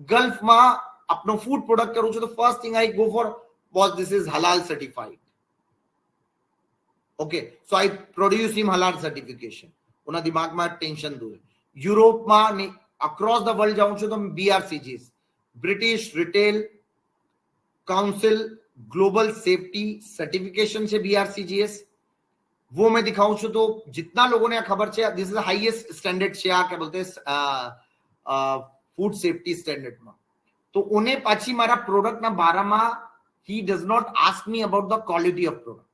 ગલ્ફમાં આપનો ફૂડ પ્રોડક્ટ કરું છું તો first thing I go for was this is halal certified. Okay, so I produce him halal certification. उना दिमाग में टेंशन दूर. यूरोप में अक्रॉस द वर्ल्ड जाऊं છું તો BRCGS, British retail council global safety certification છે BRCGS, वो मैं दिखाऊं છું. तो जितना लोगों ने खबर છે, this is the highest standard છે. આ क्या बोलते हैं फूड सेफ्टी स्टैंडर्ड में. तो उन्हें पाછી મારા પ્રોડક્ટ ના બારામાં he does not ask me about the quality of product.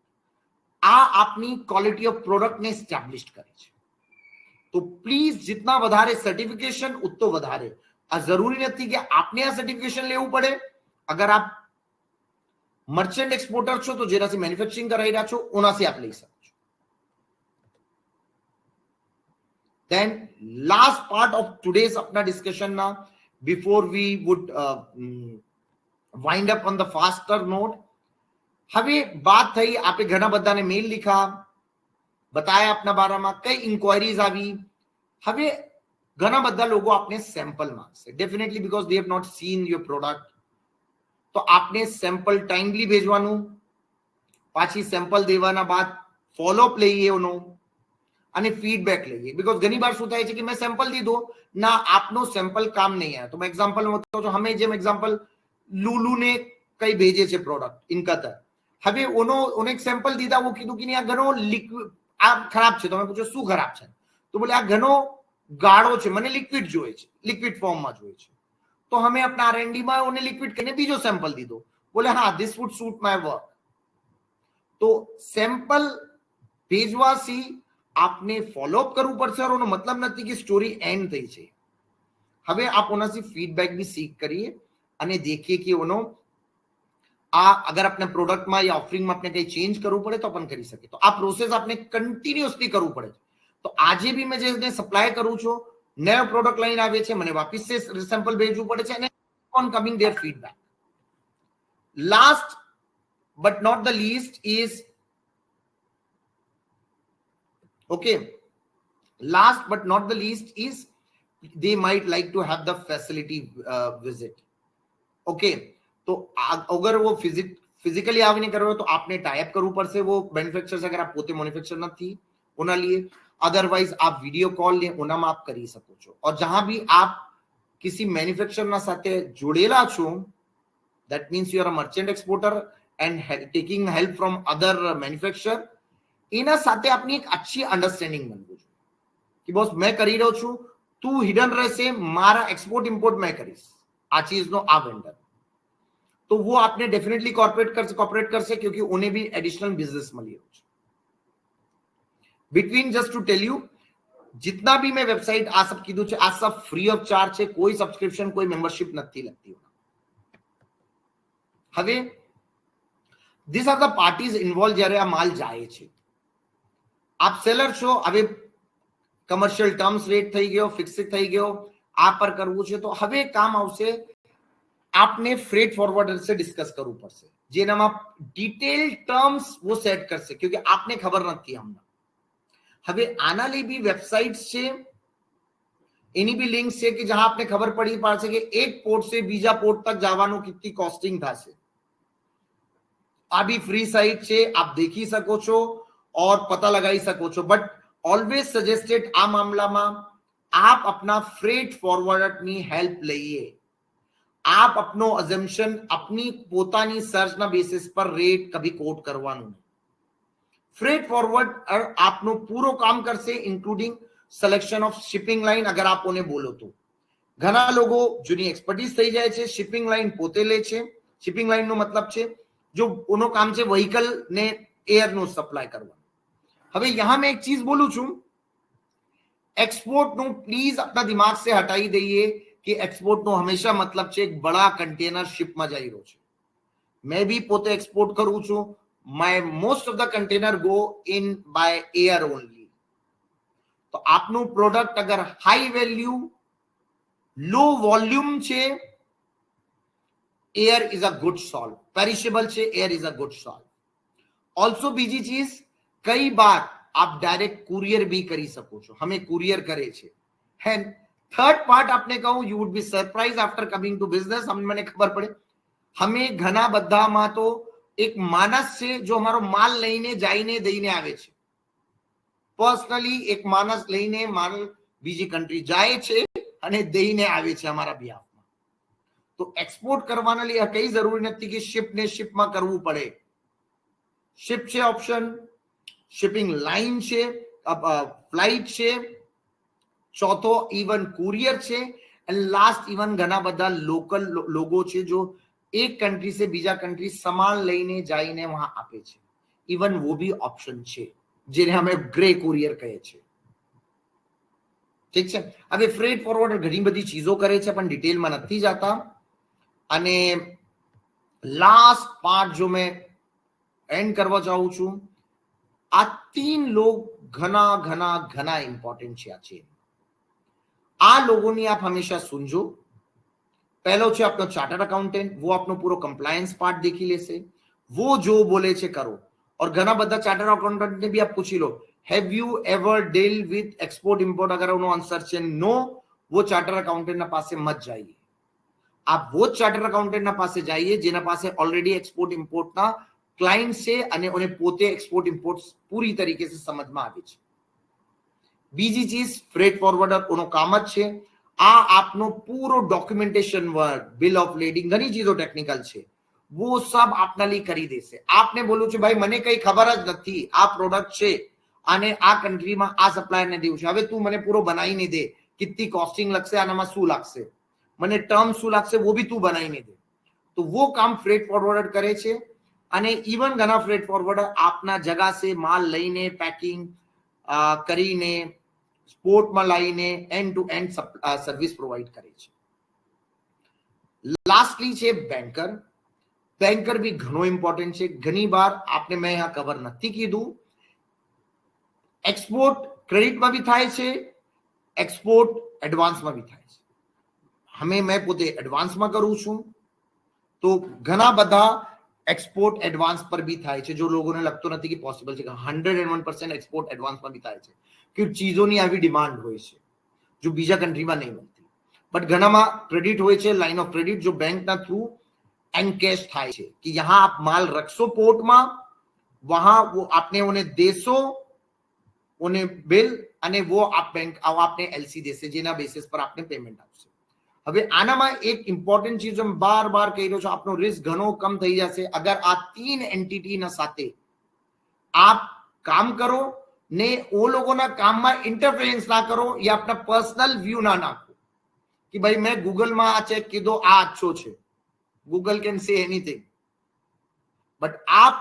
આ આપની ક્વોલિટી ઓફ પ્રોડક્ટ ને એસ્ટાબ્લિશ કરે છે. तो प्लीज जितना વધારે सर्टिफिकेशन उतो વધારે. आ जरूरी नहीं कि आपने आ सर्टिफिकेशन लेવું પડે. अगर आप मर्चेंट एक्सपोर्टर છો तो જેનાથી મેન્યુફેક્ચરિંગ કરાઈ રહ્યા છો ઓનાથી આપ લઈ શકો છો. then last part of today's अपना डिस्कशन ना, before we would wind up on the faster note. હવે बात થઈ, આપે ઘણા બધાને મેલ लिखा, बताया अपना बाराમાં કઈ ઇન્ક્વાયરીઝ આવી. હવે ઘણા બધા લોકો આપને સેમ્પલ માંગશે definitely because they have not seen your product. તો આપને સેમ્પલ ટાઈમલી ભેજવાનું, પાછી સેમ્પલ દેવાના બાદ ફોલોઅપ લઈએ એનો અને ફીડબેક લઈએ. બીકોઝ ઘણી વાર શું થાય છે કે મેં સેમ્પલ દીધો ના, આપનો સેમ્પલ કામ નહીં આવ્યો. તો મેં એક્ઝામ્પલ બતાવું છું. અમે જેમ એક્ઝામ્પલ લુલુ ને કઈ ભેજે છે પ્રોડક્ટ ઇન કતર. હવે ઓને એક સેમ્પલ દીધા, वो કીધું કે આ ઘણો લિક્વિડ, આ ખરાબ છે. તમે પૂછો શું ખરાબ છે, તો બોલે આ ઘણો ગાળો છે, મને લિક્વિડ જોઈએ છે, લિક્વિડ ફોર્મમાં જોઈએ છે. તો અમે अपना R&D માં ઓને લિક્વિડ કરીને બીજો સેમ્પલ દીધો, બોલે હા this would suit my work. તો સેમ્પલ ભેજવાથી આપને ફોલોઅપ કરવું પડશે. એનો મતલબ નથી કે સ્ટોરી એન્ડ થઈ છે. હવે આપ ઓનાથી ફીડબેક भी सीख करिए અને देखिए कि ઓનો આ અગર આપણે પ્રોડક્ટમાં યા ઓફરિંગમાં આપણે કઈ ચેન્જ કરવું પડે તો પણ કરી શકે. તો આ પ્રોસેસ આપણે કન્ટિન્યુઅસલી કરવું પડે. તો આજે બી મેં જેને સપ્લાય કરું છું, નવો પ્રોડક્ટ લઈને આવે છે, મને વાપસ સે સેમ્પલ ભેજવું પડે છે અને on coming their feedback. Last but not the least is okay, last but not the least is they might like to have the facility visit. okay, तो अगर वो फिजिकली आवे नहीं कर रहे हो तो आपने टाइप करવું પડશે वो मैन्युफैक्चरर से. अगर आप પોતે मैन्युफैक्चरर નથી ઓના लिए, अदरवाइज आप वीडियो कॉल ले ઓનામાં आप કરી શકો છો. और जहां भी आप किसी मैन्युफैक्चरर ના સાથે જોડેલા છો, that means you are a merchant exporter and taking help from other manufacturer, એના સાથે આપની એક अच्छी अंडरस्टैंडिंग बनવું જોઈએ कि बॉस मैं કરી રહ્યો છું, તું हिडन રહેશે, મારા एक्सपोर्ट इंपोर्ट मैं કરીશ આ ચીજનો આ વેન્ડર. तो वो आपने डेफिनेटली कॉर्पोरेट करसे क्योंकि उन्हें भी एडिशनल बिजनेस मिली રહ્યો છે. Between just to tell you, जितना भी मैं वेबसाइट आ सब कीधું છે આ सब फ्री ऑफ चार्ज છે. कोई सब्सक्रिप्शन कोई मेंबरशिप નથી लगती. હવે these are the parties involved જ્યારે આ માલ જાય છે. આપ સેલર છો, હવે કમર્શિયલ ટર્મ્સ રેટ થઈ ગયો, ફિક્સ થઈ ગયો, આ પર કરવું છે. તો હવે કામ આવશે आपने फ्रेट फॉरवर्डर से डिस्कस करવું પડશે, જેનામાં ડિટેલ ટર્મ્સ वो સેટ કરશે क्योंकि आपने खबर નથી हमने. હવે આના ਲਈ भी વેબસાઇટ્સ છે, એની भी લિંક છે કે જ્યાં આપને ખબર પડી પડશે કે એક પોર્ટ से બીજા પોર્ટ तक જવાનું કેટલી કોસ્ટિંગ થશે. આ भी फ्री साइट છે, आप देखी શકો છો और पता लगाई सको છો. बट ऑलवेज सजेस्टेड આ મામલામાં आप अपना फ्रेट फॉरवर्डर ની हेल्प લઈએ. आप अपनो अजम्पशन अपनी પોતાની સર્ચના બેસિસ પર રેટ કભી કોટ કરવાનું નહીં. फ्रेट फॉरवर्ड आपનો પૂરો કામ કરશે, including selection of shipping line. અગર આપ ઓને બોલો તો ઘણા લોકો જેની એક્સપર્ટીઝ થઈ જાય છે, શિપિંગ લાઇન પોતે લે છે. શિપિંગ લાઇન નો મતલબ છે જો ઓનો કામ છે વ્હીકલ ને એર નો સપ્લાય કરવાનું. હવે यहाँ मैं एक चीज बोलूं છું, एक्सपोर्ट નું प्लीज अपना दिमाग से हटाई दઈએ कि एक्सपोर्ट નો હંમેશા મતલબ છે એક બડા કન્ટેનર શિપમાં જઈ રહ્યો છે. मैं भी પોતે એક્સપોર્ટ કરું છું. my most of the container go in by air only. તો આપનું પ્રોડક્ટ અગર હાઈ વેલ્યુ લો વોલ્યુમ છે, air is a good solve. Perishable છે, air is a good solve. Also બીજી ચીજ, કઈ બાર आप डायरेक्ट कुरियर भी કરી શકો છો. हमें कुरियर करे છે. एंड थर्ड पार्ट आपने कहूं, you would be surprise after coming to business. મને ખબર પડે हमें ઘણા બધામાં તો એક માણસ છે જો અમારો માલ લઈને જઈને દઈને આવે છે. પર્સનલી એક માણસ લઈને માલ બીજી કન્ટ્રી જાય છે અને દઈને આવે છે અમારા બિહાફમાં. તો એક્સપોર્ટ કરવાના लिए કઈ જરૂરી નથી કે શિપ ને શિપમાં કરવું પડે. શિપ છે ઓપ્શન, શિપિંગ લાઇન છે, ફ્લાઇટ છે, ચોથો ઇવન કુરિયર છે, એન્ડ લાસ્ટ ઇવન ઘણા બધા લોકલ લોકો છે જો એક कंट्री से બીજા कंट्री सामान લઈને જઈને વહાં આપે છે. ઇવન वो भी ऑप्शन છે જેને અમે ગ્રે કુરિયર કહે છે. ઠીક છે. હવે ફ્રેટ ફોરવર્ડર ઘણી બધી ચીજો કરે છે પણ ડિટેલમાં નથી જતા. અને લાસ્ટ પાર્ટ જો મેં એન્ડ કરવા ચાહું છું, આ तीन लोग ઘણા ઘણા ઘણા ઇમ્પોર્ટન્ટ છે. આ છે આ લોકોની आप हमेशा सुनજો. पहलो છે આપનો ચાર્ટર્ડ અકાઉન્ટન્ટ, वो આપનો પૂરો કમ્પ્લાયન્સ પાર્ટ દેખી લેશે, वो जो बोले છે કરો. और ઘણા બધા ચાર્ટર્ડ અકાઉન્ટન્ટ ને भी आप પૂછી લો, have you ever deal with export import. अगर उन्होंने आंसर છે नो, वो ચાર્ટર્ડ અકાઉન્ટન્ટ ના પાસે મત जाइए. आप वो ચાર્ટર્ડ અકાઉન્ટન્ટ ના પાસે जाइए જેના પાસે ઓલરેડી एक्सपोर्ट इंपोर्ट ના ક્લાયન્ટ છે અને ઓને પોતે एक्सपोर्ट इंपोर्ट પૂરી તરીકે से સમજમાં આવે છે. બીજી ચીજ, ફ્રેટ ફોરવર્ડર ઓનો કામ જ છે આ આપનો પૂરો ડોક્યુમેન્ટેશન વર્ક, બિલ ઓફ લેડિંગ, ઘણી ચીજો ટેકનિકલ છે, वो सब આપના लिए કરી દેશે. આપને બોલું છું ભાઈ મને કઈ ખબર જ નથી, આ પ્રોડક્ટ છે અને આ કન્ટ્રીમાં આ સપ્લાયરને દેવું છે, હવે તું મને પૂરો બનાવીને દે, કેટલી કોસ્ટિંગ લગશે, આનામાં શું લાગશે, મને ટર્મ શું લાગશે, वो भी તું બનાવીને દે. તો वो કામ ફ્રેટ ફોરવર્ડર કરે છે. અને ઇવન ઘણા ફ્રેટ ફોરવર્ડર આપના જગા સે માલ લઈને પેકિંગ કરીને સ્પોર્ટમાં લાવીને end to end service provide કરે છે. લાસ્ટલી છે બેન્કર. બેન્કર બી ઘણો ઇમ્પોર્ટન્ટ છે. ઘણી વાર આપને મેં यहाँ કવર નથી કીધું, એક્સપોર્ટ ક્રેડિટમાં બી થાય છે, એક્સપોર્ટ એડવાન્સમાં બી થાય છે. મેં પોતે એડવાન્સમાં કરું છું, તો ઘણા બધા एक्सपोर्ट एडवांस पर भी થાય છે. जो लोगों ने लगतो નથી कि पॉसिबल છે, 101% एक्सपोर्ट एडवांस માં भी થાય છે કે ચીજોની આવી ડિમાન્ડ હોય છે जो બીજા કન્ટ્રીમાં નહીં મળતી. બટ ઘણામાં ક્રેડિટ હોય છે, લાइन ऑफ क्रेडिट जो બેંકના થ્રુ એનકેશ થાય છે कि यहाँ आप माल रखशો પોર્ટમાં, वहां वो आपने उन्हें देशो, उन्हें बिल અને वो आप बैंक आपने एलसी देશે, જેના બેસિસ પર આપને પેમેન્ટ આપશે. હવે આનામાં એક ઇમ્પોર્ટન્ટ ચીજ હું બાર બાર કહી રહ્યો છું, આપનો રિસ્ક ઘણો કમ થઈ જશે અગર આ 3 એન્ટિટીના સાથે આપ કામ કરો ને ઓ લોકોના કામમાં ઇન્ટરફેરન્સ ના કરો યા આપના પર્સનલ વ્યૂ ના નાખો कि भाई मैं गूगल में आ चेक की दो आ अच्छो छे, Google can say anything, but आप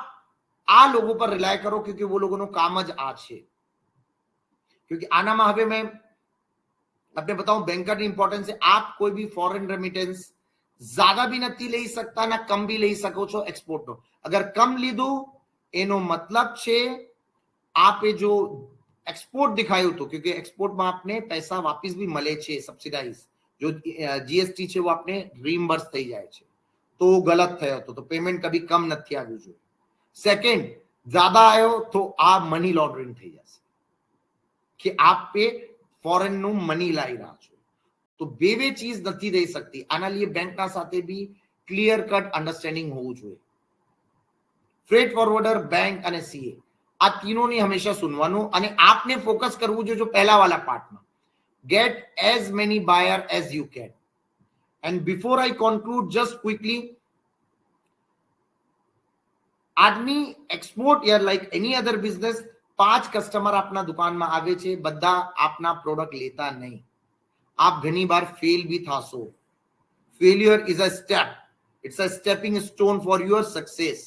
आ लोगों पर रिलाय करो क्योंकि वो लोगों काम ज आ छे. क्योंकि आना में हवे मैं अपने बताऊं बैंकर की इंपॉर्टेंस है. आप कोई भी फॉरेन रेमिटेंस ज्यादा भी नहीं ले सकता ना कम भी ले सको छो एक्सपोर्ट नो. अगर कम लीधु एनो मतलब छे आपे जो एक्सपोर्ट दिखायो तो, क्योंकि एक्सपोर्ट में आपने पैसा वापस भी मले छे, सब्सिडाइज जो जीएसटी छे वो आपने रीइम्बर्स થઈ જાય છે, तो गलत થયો તો पेमेंट कभी कम નથી આવ્યું જોઈએ. सेकंड, ज्यादा आयो तो आ मनी लॉन्ड्रिंग થઈ જશે कि आप पे ફોરેન નું મની લાવી રહ્યા છો, તો બે ચીજ નથી થઈ શકતી. આના लिए બેંકના સાથે બી ક્લિયર કટ અન્ડરસ્ટેન્ડિંગ હોવું જોઈએ. ફ્રેટ ફોરવર્ડર, બેંક અને સીએ આ तीनोंની હંમેશા સુનવાનું અને આપને ફોકસ કરવું જોઈએ જો પહેલા વાલા પાર્ટમાં. get as many buyer as you can. And before I conclude, just quickly, Aadmi export યાર લાઈક એની અધર બિઝનેસ 5 કસ્ટમર આપના દુકાનમાં આવે છે, બધા આપના પ્રોડક્ટ લેતા નહીં. આપ ઘણી વાર ફેલ બી થાશો. Failure is a step, it's a stepping stone for your success.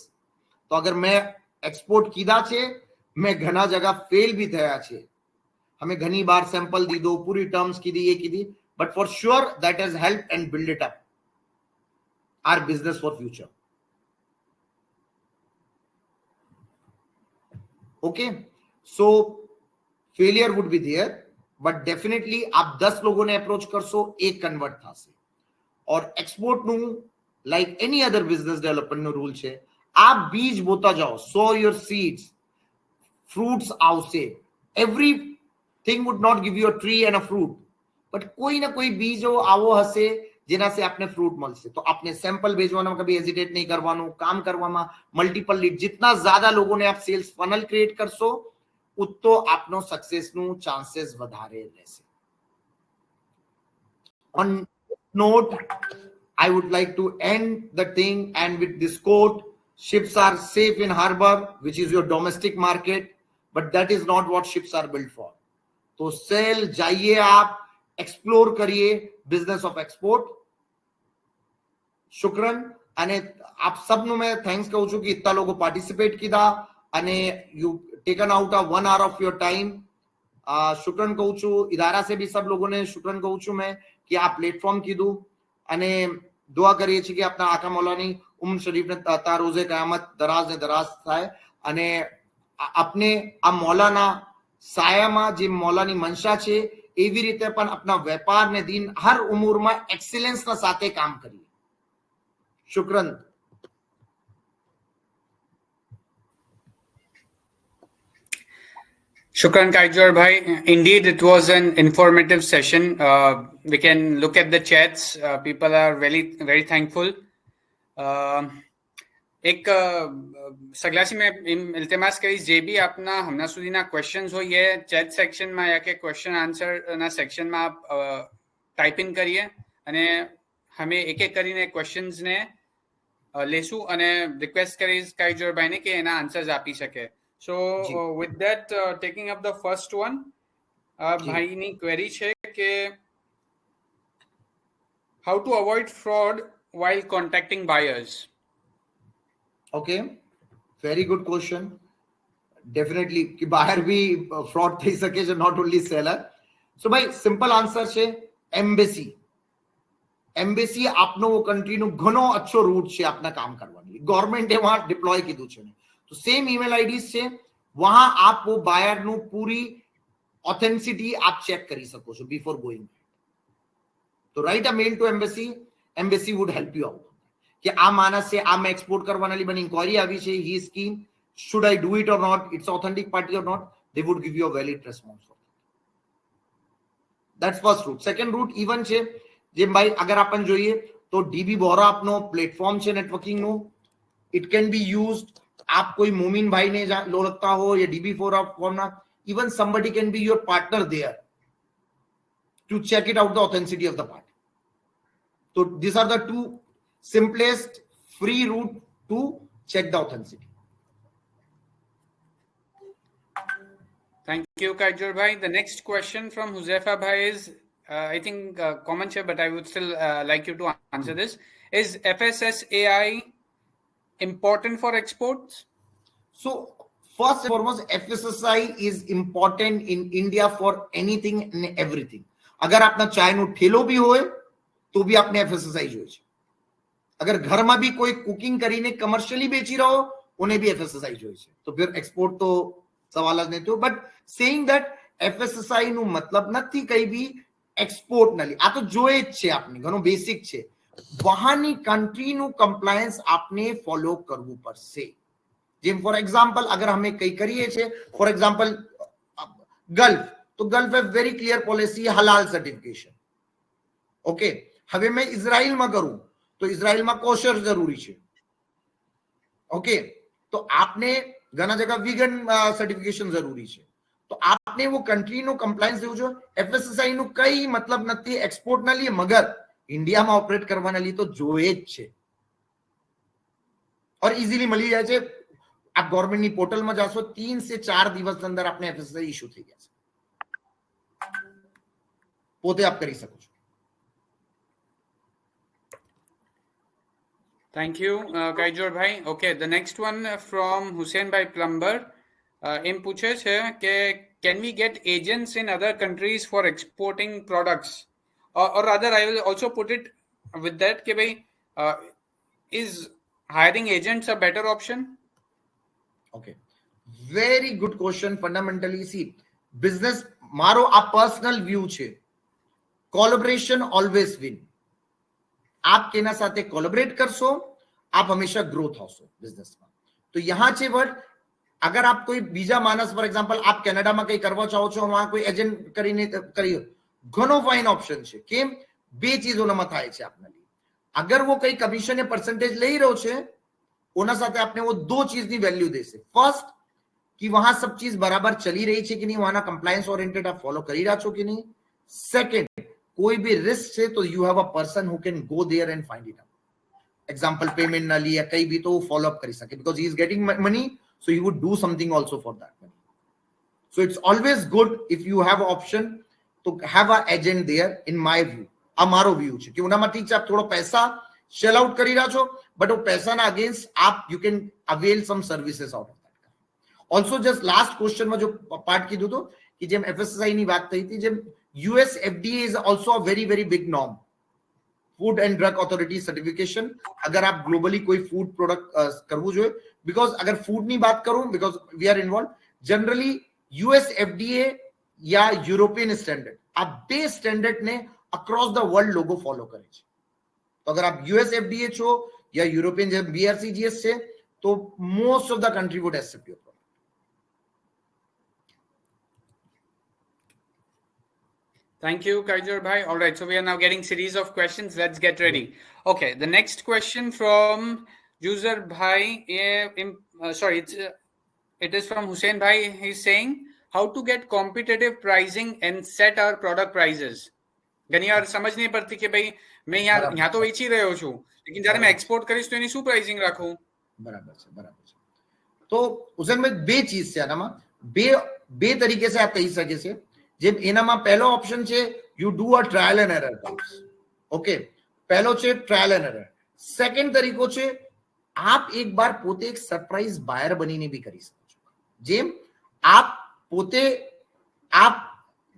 તો અગર મેં એક્સપોર્ટ કીધા છે, મેં ઘણા જગા ફેલ બી થયા છે. हमें घनी बार सैंपल दी दो, पूरी टर्म्स की दी, ये की दी, but for sure that has help and build it up our business for future. Okay, so failure would be there, but definitely आप 10 लोगों ने अप्रोच करशो, एक कन्वर्ट થશે. और एक्सपोर्ट નું like any other business development નો रूल છે, आप बीज बोता जाओ, सो योर सीड्स, फ्रूट्स આવશે. Every thing would not give you a tree and a fruit, but कोई ना कोई बीजो आवो हसे જેના से आपने फ्रूट મળશે. तो आपने सैंपल भेजवाना में कभी हेजिटेट नहीं करवानो, काम કરવામાં મલ્ટીપલ લીડ, जितना ज्यादा लोगों ने आप सेल्स फनल क्रिएट करशो ઉત્તો આપનો સક્સેસ નું ચાન્सेस વધારે રહેશે. On note, I would like to end the thing and with this quote, ships are safe in harbor, which is your domestic market, but that is not what ships are built for. तो cell जाइए, आप explore करिए business of export. शुक्रन. અને આપ સબનું મેં thanks કહું છું કે ઇતના લોકો પાર્ટિસિપેટ કીધા અને you taken out a 1 hour of your time. શુક્રન કહું છું ઇદારા से भी सब लोगों ने शुक्रन કહું છું મેં કે આ પ્લેટફોર્મ કીધું અને દુઆ કરીએ છીએ કે આપના આકા મૌલાની ઉમ્ર શરીફને તા રોઝે કયામત દરાજ ને દરાજ થાય અને આપને આ મૌલાના સાયામાં જે મૌલાની મંશા છે એવી રીતે પણ આપના વેપાર ને દીન હર ઉમરમાં એક્સેલન્સના સાથે કામ કરીએ. શુક્રન. Shukran Kaijor bhai. Indeed, it was an informative session. We can look at the chats. People are very thankful. એક સગલાસી મેં ઇલ્તિમાસ કરીશ જે બી આપના હમણાં સુધીના ક્વેશ્ચન્સ હોય એ ચેટ સેક્શનમાં યા કે ક્વેશ્ચન આન્સરના સેક્શનમાં આપ ટાઈપ ઇન કરીએ અને અમે એક એક કરીને ક્વેશ્ચન્સને લેશું અને રિક્વેસ્ટ કરીશ કાયજોરભાઈને કે એના આન્સર્સ આપી શકે. સો with that taking up the first one, ભાઈની ક્વેરી છે કે how to avoid fraud while contacting buyers. Okay, very good question. Definitely कि बाहर भी फ्रॉड થઈ શકે છે, not only seller. So ભાઈ સિમ્પલ આન્સર છે એમ્બેસી. એમ્બેસી આપનો કન્ટ્રીનો ઘણો અચ્છો રૂટ છે આપના કામ કરવાની. ગવર્મેન્ટે વહાં ડિપ્લોય કીધું છે. તો સેમ ઈમેલ આઈડીઝ છે, વહાં આપ वो બાયરનું પૂરી ઓથેન્ટિસિટી આપ ચેક કરી શકો છો બિફોર ગોઈંગ. તો write a mail to embassy. Embassy would help you out કે આ માણસ છે, આ મેં એક્સપોર્ટ કરવાના મને ઇન્ક્વાયરી આવી છે, he is keen, should I do it or not, it's authentic party or not, they would give you a valid response for that. That's first route. Second route even છે જેમ ભાઈ અગર આપણ જોઈએ તો ડીબી બોરા આપનો પ્લેટફોર્મ છે networking નું. It can be used. આપ કોઈ મોમિન ભાઈને ઓળખતા હો या ડીબી ફોરમ ના, even somebody can be your partner there to check it out the authenticity of the party. So these are the two simplest free route to check the authenticity. Thank you, Kajor Bhai. The next question from Huzaifa Bhai is, I think common here, but I would still like you to answer this. Is FSSAI important for exports? So first and foremost, FSSAI is important in India for anything and everything. अगर आपना चाय no ठेलो भी होए तो भी आपने FSSAI જોઈએ છે. अगर ઘરમાં भी कोई कुकिंग કરીને કમર્શિયલી બેચી રહ્યો ઉन्हें भी FSSAI જોઈએ છે. તો फिर एक्सपोर्ट तो સવાલ જ નહીં થયો. બટ સેઇંગ ધેટ FSSAI નું મતલબ નથી કઈ બી એક્સપોર્ટ નલી. આ તો જોઈએ જ છે આપને, ઘણું બેસિક છે. વહાની કન્ટ્રીનું કમ્પ્લાયન્સ આપને ફોલો કરવું પડશે. જેમ ફોર એક્ઝામ્પલ અગર અમે કઈ કરીએ છે, ફોર એક્ઝામ્પલ ગલ્ફ, તો ગલ્ફ હે very clear policy halal certification. Okay, હવે મેં ઇઝરાયલમાં કરું તો ઇઝરાયલમાં કોશર જરૂરી છે. ઓકે, તો આપને ઘણા જગ્યા વીગન સર્ટિફિકેશન જરૂરી છે. તો આપને वो कंट्री નું કમ્પ્લાયન્સ દેવું જોઈએ. FSSAI નું કઈ મતલબ નથી એક્સપોર્ટ ના લીએ, મગર ઇન્ડિયામાં ઓપરેટ કરવાના લીએ તો જોઈએ જ છે. और इजीली મળી જાય છે. આપ ગવર્મેન્ટની પોર્ટલમાં જાશો 3 से 4 દિવસ અંદર આપને FSSAI ઇશ્યુ થઈ જશે. પોતે આપ કરી શકો છો. Thank you, Kajor Bhai. Okay, the next one from Hussein Bhai Plumber. એમ પૂછે છે કે can we get agents in other countries for exporting products? Or rather, I will also put it with that કે ભાઈ is hiring agents a better option? Okay, very good question. Fundamentally, see, business મારો આ personal view છે, collaboration always win. आप केना साथे collaborate करशो, आप हमेशा ग्रोथ होशो बिजनेस में. तो यहाँ छे वर्ड, अगर आप कोई बीजा मानस फॉर एग्जांपल आप कनाडा में कई करवा चाहो छो, वहां कोई एजेंट करीने करियो, घणो फाइन ऑप्शन छे. केम બે ચીજોનામાં થાય છે આપના लिए. अगर वो कई कमीशन या परसेंटेज લઈ રહ્યો છે, ઓના સાથે આપને वो दो चीजની વેલ્યુ દેશે. फर्स्ट कि वहां सब चीज बराबर चली रही છે કે નહીં, वहां कंप्लायंस ओरिएंटेड आप फॉलो કરી રહ્યા છો કે નહીં. सेकंड, कोई भी रिस्क है तो you have a person who can go there and find it out. Example payment ना लिया कई भी तो फॉलो अप कर सके, because he is getting money, so he would do something also for that money. So it's always good if you have option to have a agent there. In my view, આ મારો view છે કે ઉનામાં ઠીક છે આપ થોડો પૈસા shell out કરી રહ્યા છો, બટ वो પૈસાના અગેન્સ્ટ આપ you can avail some services out of that. Also just last question માં જો પાર્ટ કીધું તો કે જેમ FSSAI ની વાત થઈ હતી, જેમ US FDA is also a very very big norm, Food and Drug Authority certification. अगर आप ग्लोबली कोई फूड प्रोडक्ट करવું જોઈએ, बिकॉज अगर फूड ની વાત કરું, because we are involve, generally US FDA या यूरोपियन स्टैंडर्ड, आप બે સ્ટેન્ડર્ડ ને अक्रॉस द वर्ल्ड लोगो फॉलो करे છે. तो अगर आप US FDA છો या यूरोपियन જેમ BRCGS છે, तो most of the country would accept your. Thank you, Kajor Bhai. All right, so we are now getting series of questions. Let's get ready. Okay, the next question from user Bhai. Sorry, it is from Hussein Bhai. He's saying how to get competitive pricing and set our product prices. ઘણી વાર સમજ નહીં પડતી કે ભાઈ મેં यहाँ તો વેચી રહ્યો છું, લેकिन જ્યારે મેં એક્સપોર્ટ કરીશ તો એની શું પ્રાઇસિંગ રાખું? બરાબર છે. તો હુસેનભાઈ બે ચીજ છે આનામાં, બે તરીકે से आप કહી શકે છે. જેમ એનામાં પહેલો ઓપ્શન છે you do a trial and error. Okay, પહેલો છે ટ્રાયલ એન્ડ એરર. સેકન્ડ તરીકો છે આપ એક બાર પોતે એક સરપ્રાઇઝ બાયર બનીને બી કરી શકો છો. જેમ આપ પોતે आप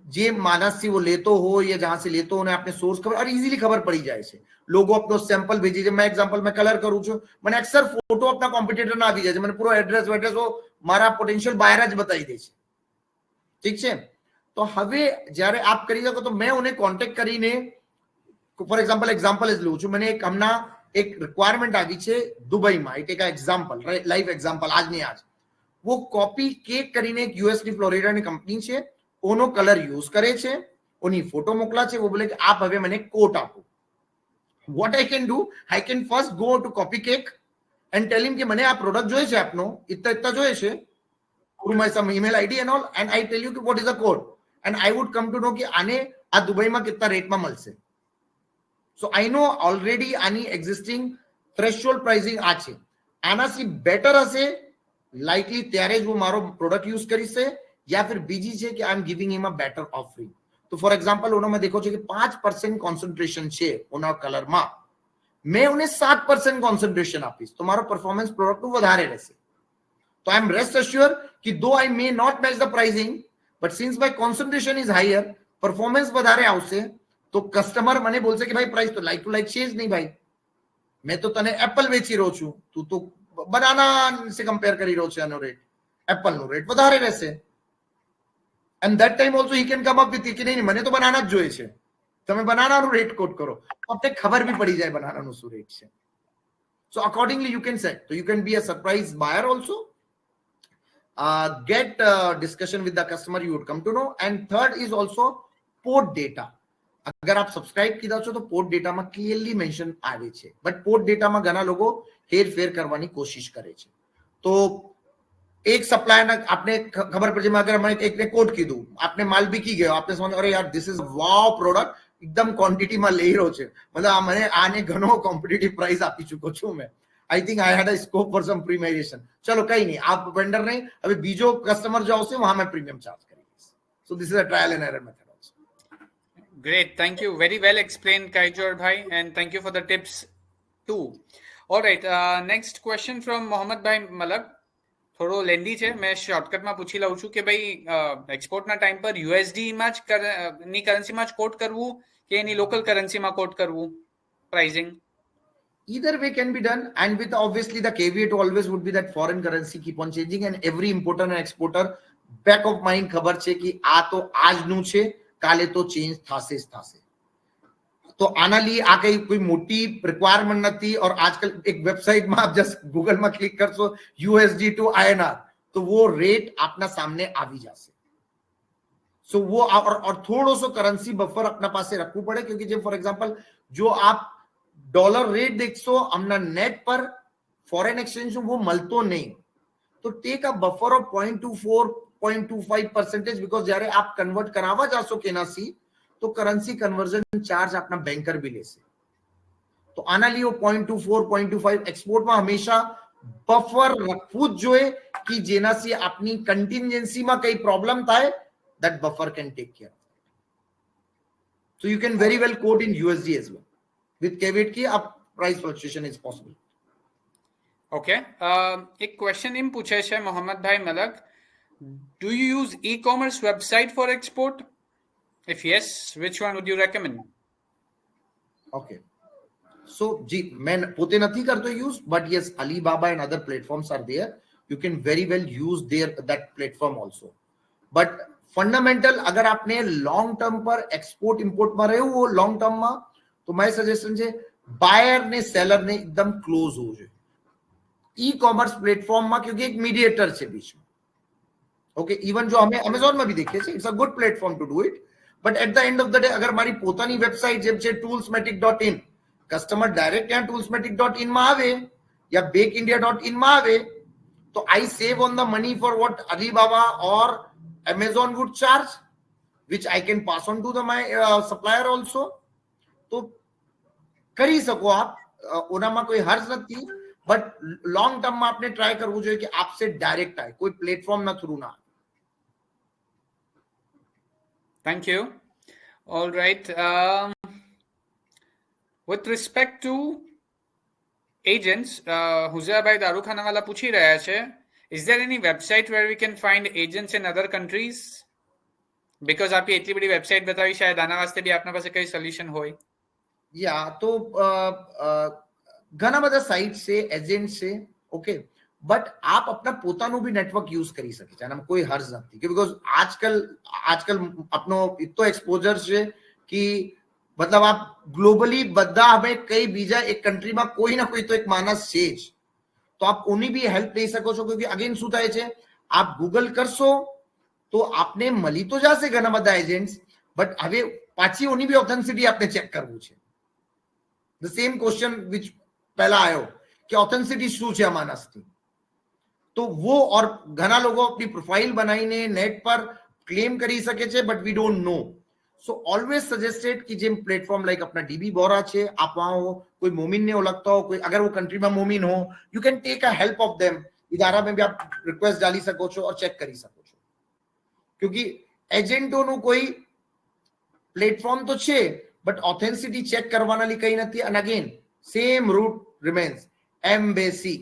જે માનસથી वो लेतो हो या जहां से लेतो हो ने आपने सोर्स खबर और इजीली खबर पड़ी जाए છે. लोगो अपनो सैंपल भेजी છે. मैं एग्जांपल में कलर करूं છું, મને અક્ષર ફોટો આપના કોમ્પિટિટર ના આવી જાય છે, મને પૂરો એડ્રેસ વો મારા પોટેન્શિયલ બાયર જ બતાવી દે છે. ઠીક છે. તો હવે જ્યારે આપ કરી શકો તો मैं उन्हें કોન્ટેક્ટ કરીને ફોર એક્ઝામ્પલ જ લઉં છું. મને એક હમણાં એક રિક્વાયરમેન્ટ આવી છે દુબઈમાં. એક એક્ઝામ્પલ, લાઈવ એક્ઝામ્પલ આજની આજ. वो कॉपी केक કરીને એક યુએસની ફ્લોરિડાની કંપની છે, ઓનો કલર યુઝ કરે છે, ઓની ફોટો મોકલા છે. वो बोले कि आप હવે મને કોટ આપો. what I can do, I can first go to copy cake and tell him કે મને આ પ્રોડક્ટ જોઈએ છે આપનો, ઇત્તા જોઈએ છે, through my some email ID and all, and I tell you કે what is the code, and I would come to know કે આને આ દુબઈમાં કેટલા રેટમાં મળશે. so I know already આની existing threshold pricing આ છે. આનાથી બેટર હશે લાઇકલી ત્યારે જ હું મારો પ્રોડક્ટ યુઝ કરીશ, या फिर बीजी છે કે I am giving him a better offering. तो फॉर एग्जांपल उन्होंने देखो છે કે 5% કોન્સન્ટ્રેશન છે ઓના કલરમાં, મેં ઉને 7% કોન્સન્ટ્રેશન આપીશ તો મારો પરફોર્મન્સ પ્રોડક્ટનું વધારે રહેશે. તો आई एम रेस्ट एश्योर कि though I may not match the pricing, but since my concentration is higher, performance વધારે આવશે, તો કસ્ટમર મને બોલશે કે ભાઈ પ્રાઇસ તો લાઈક ટુ લાઈક છે જ નહીં ભાઈ, મેં તો તને એપલ વેચી રહ્યો છું, તું તો બનાના से कंपेयर કરી રહ્યો છે, આનો રેટ એપલ નો રેટ વધારે રહેશે. and that time also he can come up with કે નહીં મને તો બનાના જ જોઈએ છે, તમે બનાનાનો રેટ કોટ કરો, આપણે ખબર બી પડી જાય બનાનાનો શું રેટ છે. so accordingly you can set, so you can be a surprise buyer also, get discussion with the customer, you would come to know. And third is also port data. अगर आप subscribe कीधा છો તો port ડેટામાં clearly mention આવે છે, but port ડેટામાં ઘણા લોકો હેરફેર કરવાની કોશિશ કરે છે. તો एक सप्लायर ने आपने खबर पड़ी, अगर मैंने एक ने कोड कीधું, आपने माल बिकी गयो, आपने समझ अरे यार दिस इज वाव प्रोडक्ट, एकदम क्वांटिटी में લઈ રહ્યો છે, मतलब મને આને ઘણો કોમ્પિટિટિવ પ્રાઇસ આપી ચૂકો છું मैं. I think I had a scope for some preparation. चलो कहीं नहीं, आप वेंडर नहीं, अभी बीजो कस्टमर जो આવશે वहां मैं प्रीमियम चार्ज करेंगे. So this is a trial and error method also. Great, thank you, very well explained Kaijor bhai, and thank you for the tips too. All right, next question from Mohammed bhai Malak. થોડો lengthy છે, મેં શોર્ટકટમાં પૂછી લઉં છું કે ભાઈ એક્સપોર્ટના time પર યુએસડીમાં જ ની કરન્સીમાં જ કોટ કરવું કે એની લોકલ કરન્સીમાં કોટ કરવું pricing? Either way can be done, and with obviously the caveat always would be that foreign currency keep on changing, and every importer and exporter back of mind ખબર છે કે આ તો આજનું છે, કાલે તો ચેન્જ થશે જ થશે. तो आना लिए आ कई कोई मोटी रिक्वायरमेंट નથી. और आजकल एक वेबसाइट में आप जस्ट गूगल में क्लिक कर सो USD टू INR, तो वो रेट अपना सामने આવી જશે. सो वो और थोड़ो सो करेंसी बफर अपना पास रखવું પડે, क्योंकि जब फॉर एग्जांपल जो आप डॉलर रेट देखो हमना नेट पर फॉरेन एक्सचेंज वो મળતો નહીં, तो take a buffer of 0.24-0.25% because જ્યારે आप कन्वर्ट करावा जाशो केनासी तो करंसी कन्वर्जन चार्ज अपना बैंकर भी लेसे. तो आना लिए 0.24-0.25 एक्सपोर्ट में हमेशा बफर रखવું જ જોઈએ कि જેનાથી આપની કન્ટિન્જન્સી માં કઈ પ્રોબ્લેમ થાય, that buffer can take care. So you can very well quote in USD as well, with caveat कि up price fluctuation is possible. Okay, એક ક્વેશ્ચન એમ પૂછે છે મોહમ્મદ ભાઈ મલક, do you use e-commerce website for export? If yes, which one would you recommend? Okay, so जी मैं पोते નથી કરતો use, but yes, Alibaba and other platforms are there. You can very well use that platform also. But fundamental अगर आपने long term पर export import में रहવું हो long term में, तो my suggestion છે buyer ने seller ने एकदम close हो जाए e-commerce platform में, क्योंकि एक mediator છે बीच में. Okay, even जो हमें Amazon में भी देखिए છે, it's a good platform to do it. But at the end of the day, अगर हमारी પોતાની વેબસાઇટ જેમ છે toolsmatic.in, કસ્ટમર ડાયરેક્ટ ત્યાં toolsmatic.in માં આવે या bakeindia.in માં આવે, तो I save on the money for what Alibaba or Amazon would charge. which I can pass on to the my supplier also. તો કરી શકો આપ, ઓનામાં કોઈ હર્જ નથી, બટ લોંગ ટર્મમાં આપણે ટ્રાય કરવું જોઈએ કે આપસે ડાયરેક્ટ આય, કોઈ પ્લેટફોર્મના થ્રુ ના. Thank you. All right. With respect to agents, Huzaibhai Darukhanavala પૂછી રહ્યા છે, is there any website where we can find agents in other countries? Because આપી એટલી બધી વેબસાઇટ બતાવી, શાયદ આના વાસ્તે બી આપના પાસે કઈ સોલ્યુશન હોય. યા તો ઘણા બધા સાઇટ છે, એજન્ટ છે, ઓકે, બટ આપ આપના પોતાનું બી નેટવર્ક યુઝ કરી શકે છે, આનામાં કોઈ હર્જ નથી, કે બીકોઝ આજકાલ આપનો એટલો એક્સપોઝર છે કે મતલબ આપ ગ્લોબલી બધા હવે કઈ બીજા એક કન્ટ્રીમાં કોઈ ના કોઈ તો એક માણસ છે જ, તો આપ ઓની બી હેલ્પ લઈ શકો છો. કે અગેન શું થાય છે, આપ ગૂગલ કરશો તો આપને મળી તો જશે ઘણા બધા એજન્ટ્સ, બટ હવે પાછી ઓની બી ઓથેન્ટિસિટી આપને ચેક કરવું છે. ધ સેમ ક્વેશ્ચન વિચ પહેલા આવ્યો કે ઓથેન્ટિસિટી શું છે આ માણસની, તો वो और ઘણા લોકો આપની પ્રોફાઇલ બનાવીને નેટ પર ક્લેમ કરી શકે છે, but we don't know. So always suggested कि જેમ પ્લેટફોર્મ લાઈક अपना डीबी बोरा છે, आप वहां हो, कोई मोमिन ने ओळखता हो, कोई अगर वो कंट्री में मोमिन हो, you can take a help of them. इदारा में भी आप रिक्वेस्ट डाली सको છો और चेक કરી શકો છો, क्योंकि એજન્ટોનું કોઈ પ્લેટફોર્મ તો છે, બટ ઓથેન્ટિસિટી ચેક કરવાના લી કઈ નથી. અને again same route remains. Embassy,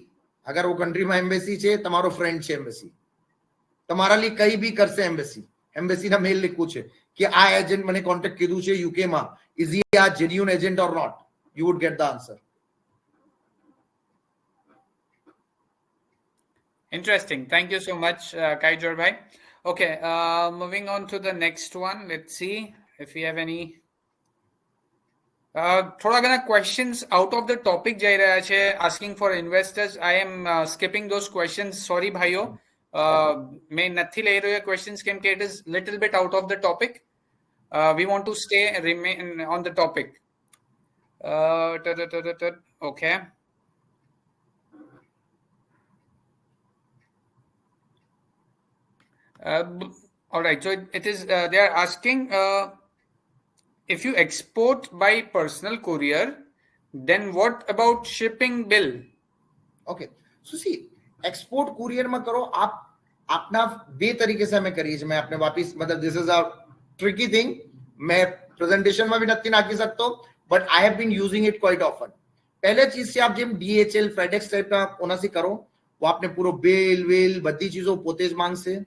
અગર वो कंट्री में एम्बेसी છે, તમારો ફ્રેન્ડ છે એમ્બેસી, તમારા લી કઈ બી કરશે એમ્બેસી. એમ્બેસીના મેલ લખવું છે કે આ એજન્ટ મને કોન્ટેક્ટ કીધું છે યુકે માં, is he a genuine agent or not, you would get the answer. Interesting. Thank you so much, Kaijor bhai. Okay, moving on to the next one. Let's see if we have any. થોડા ઘણા questions out of the topic જઈ રહ્યા છે, asking for investors. I am skipping those questions. Sorry ભાઈઓ, મેં નથી લઈ રહ્યો questions કેમ કે it is little bit out of the topic. We want to remain on the topic. Okay. All right. So it is. They are asking if you export by personal courier, then what about shipping bill? Okay. So see, export courier में करो आप अपना बे तरीके से हमें करिए. मैं अपने वापिस मतलब this is a tricky thing. मैं presentation में भी नहीं नाखी सकता हूँ, but I have been using it quite often. पहले चीज से आप जिम DHL, FedEx टाइप का होना से करो, वो आपने पूरा बिल वेल बद्दी चीजों पोतेज मांग से.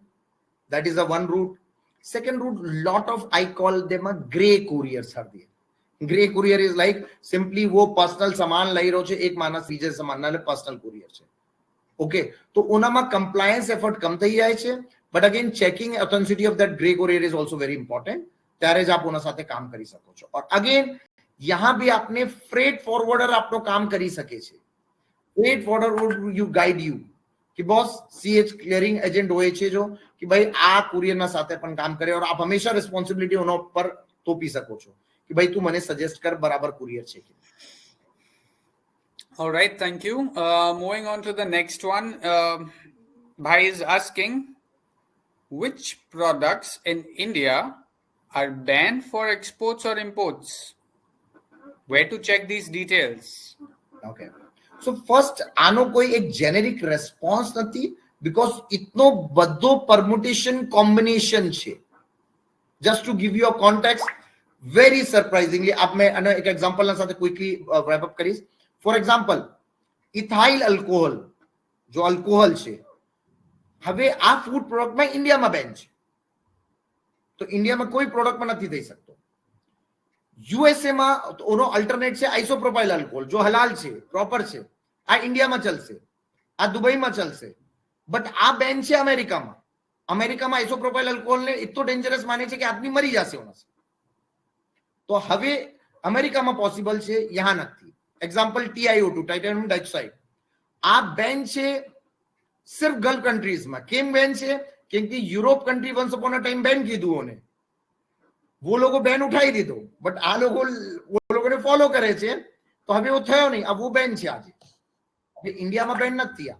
That is the one route. Second route, lot of I call them a grey couriers are there. Grey courier is like simply वो personal सामान लाई रो छे, एक मानस बीजे सामान ना ले personal courier छे. Okay, तो उनामा compliance effort कम થઈ જાય છે, but again checking authenticity of that grey courier is also very important. ત્યારે જ આપ ઓના સાથે કામ કરી શકો છો. और again यहाँ भी आपने freight forwarder આપનો કામ કરી શકે છે. Freight forwarder would you guide you कि बॉस सीएच क्लियरिंग एजेंट होए छे जो कि भाई आ कुरियर ना साथे पण काम करे, और आप हमेशा रिस्पोंसिबिलिटी ओनो पर तोपी सको છો कि भाई तू મને સજેસ્ટ કર બરાબર કુરિયર છે કે. All right, thank you. Moving on to the next one. Bhai is asking, which products in India are banned for exports or imports? Where to check these details? Okay. So first આનો કોઈ એક generic response નથી, because इतनो બધો permutation combination છે. Just to give you a context, very surprisingly, अब मैं एक example ના સાથે ક્વિકલી wrap up કરીશ. ફોર એક્ઝામ્પલ, ઇથાઇલ અલ્કોહોલ, જો અલ્કોહોલ છે, હવે આ ફૂડ પ્રોડક્ટમાં ઇન્ડિયામાં બેન છે, તો ઇન્ડિયામાં કોઈ પ્રોડક્ટમાં નથી થઈ શકતો. યુએસએ માં ઓનો અલ્ટરનેટ છે આઇસોપ્રોપાઇલ અલ્કોહોલ, જો હલાલ છે, પ્રોપર છે, આ ઇન્ડિયામાં ચલશે, આ દુબઈમાં ચલશે, બટ આ બેન છે અમેરિકામાં. અમેરિકામાં આઇસોપ્રોપાઇલ અલ્કોહોલને એટલો ડેન્જરસ માને છે કે આદમી મરી જશે ઓનાથી. તો હવે અમેરિકામાં પોસિબલ છે, यहाँ નથી. एग्जाम्पल TiO2, टाइटेनियम डाइऑक्साइड, आ बैन छे सिर्फ गल्फ कंट्रीज में. केम बैन छे? क्योंकि Europe country once upon a time ban कीधुं ओने, वो लोगो बैन उठाई दीधो, बट आ लोगो वो लोगोने फॉलो करे छे, तो हवे वो थयो नहीं. अब वो बैन छे आज, इंडिया में बैन नथी थया.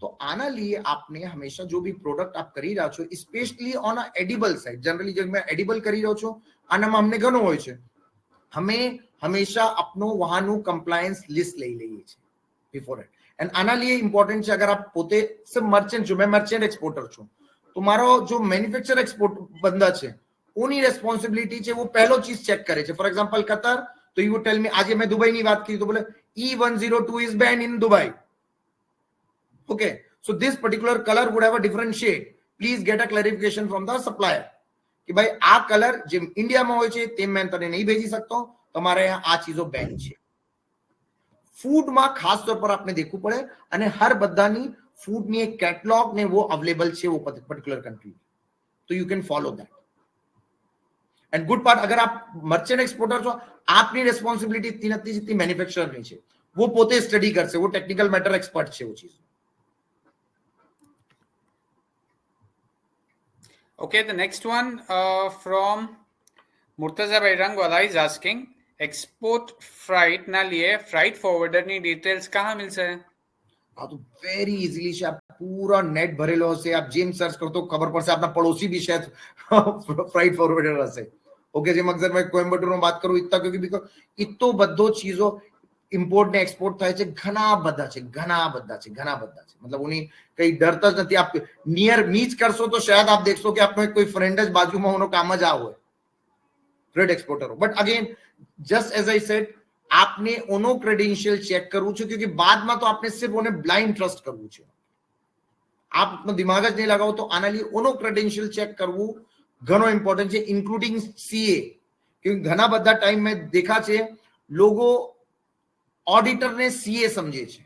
તો આના લીએ આપને હંમેશા જો બી પ્રોડક્ટ આપ કરી રહ્યા છો, specially on a edible side, generally જો મેં એડિબલ કરી રહ્યો છું આનામાં અમને ઘણું હોય છે, અમે હંમેશા આપનો વહાનું કમ્પ્લાયન્સ લિસ્ટ લઈ લઈએ છીએ બિફોર ઇટ. એન્ડ આના લીએ ઇમ્પોર્ટન્ટ છે, અગર આપ પોતે મર્ચન્ટ છો, મેં મર્ચન્ટ એક્સપોર્ટર છું, તો મારો જો મેન્યુફેક્ચર એક્સપોર્ટ બંદા છે ઉની રેસ્પોન્સિબિલિટી છે, वो पहलो चीज चेक करे છે. ફોર એક્ઝામ્પલ કતર, તો યુ ટેલ મી, આજે મેં દુબઈની વાત કરી તો બોલે E102 is banned in Dubai. Okay, so this particular color would have a different shade. Please get a clarification from the supplier कि भाई આ કલર જે ઇન્ડિયામાં હોય છે તે મેં તને નહીં ભેજી શકતો, તમારે આ ચીજો બેન છે. ફૂડમાં ખાસ તौर પર આપણે દેખવું પડે અને હર બધાની ફૂડની એક કેટલોગ ને वो અવેલેબલ છે वो પર્ટિક્યુલર કન્ટ્રી, તો you can follow that. And good part, અગર આપ મર્ચન્ટ એક્સપોર્ટર છો, આપની રેસ્પોન્સિબિલિટી इतनी નથી जितनी મેન્યુફેક્ચરરની છે. वो પોતે સ્ટડી કરશે, वो ટેકનિકલ મેટર એક્સપર્ટ છે वो ચીજ. Okay, the next one from Murtaza Bairangwala is asking, export freight na liye freight forwarder ની details कहाँ मिलશે? हाँ, तो वेरी इजीली છે, આપ પૂરા નેટ ભરેલો હશે, આપ જેમ સર્ચ કરો તો ખબર પડશે, આપના પડોશી भी शायद ફ્રાઇટ ફોરવર્ડર હશે. ઓકે, જેમ અગર મેં કોઇમ્બટુરમાં વાત કરું ઇત્તા, ક્યોંકि બીકોઝ ઇત્તો બધો ચીજો ઇમ્પોર્ટ ને એક્સપોર્ટ થાય છે, ઘણા બધા છે, મતલબ ઉની કઈ ડરતા જ નથી. આપ નિયર મીચ કરશો તો શાયદ આપ દેખશો કે આપનો કોઈ ફ્રેન્ડ જ બાજુમાં ઉનો કામ જ આ હોય ફ્રેટ એક્સપોર્ટરો. But again just as I said, આપને ઓનો ક્રેડેન્શિયલ ચેક કરવું છે, ક્योंकि બાદમાં તો આપને સિર્ફ ઓને બ્લાઇન્ડ ટ્રસ્ટ કરવું છે. આપનો દિમાગ જ નહીં લગાવો તો આના લીએ ઓનો ક્રેડેન્શિયલ ચેક કરવું ઘણો ઇમ્પોર્ટન્ટ છે, ઇન્ક્લુડિંગ સીએ. ક્योंकि ઘણા બધા ટાઈમ મેં દેખા છે લોકો ઓડિટરને સીએ સમજે છે.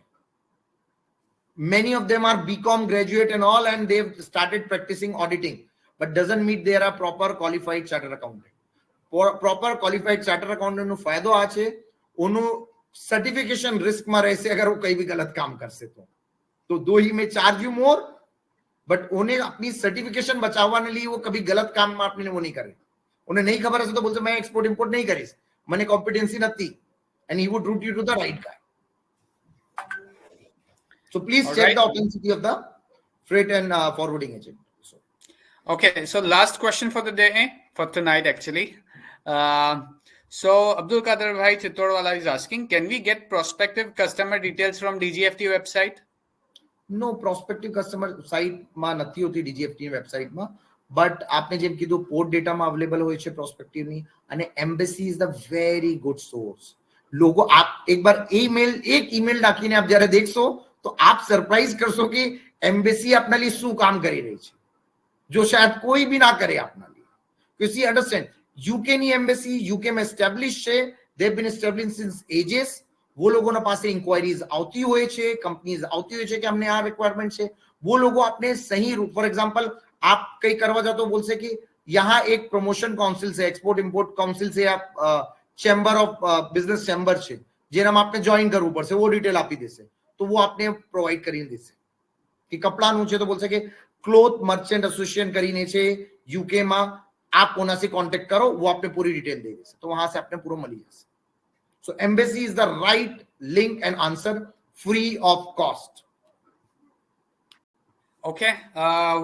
Many of them are BCom graduate and all, and they've started practicing auditing, but doesn't mean they are a proper qualified chartered accountant. Proper qualified chartered accountant નો ફાયદો આ છે, ઓનું સર્ટિફિકેશન રિસ્કમાં રહેશે અગર वो કઈ भी ગલત કામ કરશે તો दो ही में चार्ज यू मोर, बट उन्हें अपनी सर्टिफिकेशन बचाववाने लिए वो कभी गलत काम में आपने वो नहीं करे. उन्हें नहीं खबर हશે तो बोलते मैं एक्सपोर्ट इंपोर्ट नहीं करीશ, મને કોમ્પિટન્સી નથી, and he would route you to the right guy. So please check the authenticity of the freight and forwarding agent. Okay, so last question for the day, for tonight actually. So Abdul Qadir Bhai Chittorwala is asking, can we get prospective customer details from DGFT website? No, prospective customer site માં નથી હોતી DGFT વેબસાઇટમાં, but આપને જેમ કીધું port ડેટામાં available હોય છે પ્રોસ્પેક્ટિવની, અને embassy is the very good source. લોકો આપ એક બાર એક ઈમેલ નાખીને આપ જ્યારે દેખશો તો આપ સરપ્રાઈઝ કરશો કે એમ્બેસી આપના लिए શું કામ કરી રહી છે, જો શાયદ કોઈ બી ના કરે આપના लिए. You see, understand, UK ની એમ્બેસી UK માં એસ્ટાબ્લિશ છે, they have been established since ages. वो लोगों પાસે ઇન્ક્વાયરીઝ આવતી હોય છે, કંપનીઝ આવતી હોય છે કે અમને આ રિક્વાયરમેન્ટ છે, वो लोगों આપને સહી રૂપ, ફોર એક્ઝામ્પલ आप કઈ કરવા જાઓ તો બોલશે કે यहाँ एक प्रमोशन काउंसिल से, एक्सपोर्ट इंपोर्ट काउंसिल से आप चेम्बर ऑफ बिजनेस चेम्बर છે જેનામાં આપને જોઈન કરવું પડશે, वो डिटेल આપી દેશે, તો वो આપને પ્રોવાઈડ કરીને દેશે. કે કપડાનું છે તો બોલશે કે ક્લોથ મર્ચન્ટ એસોસિએશન કરીને છે યુકે માં, आप कोना से कांटेक्ट करो, वो आपने पूरी डिटेल दे देશે, तो वहां से आपने पूरा मिल जाएगा. So embassy is the right link and answer, free of cost. Okay,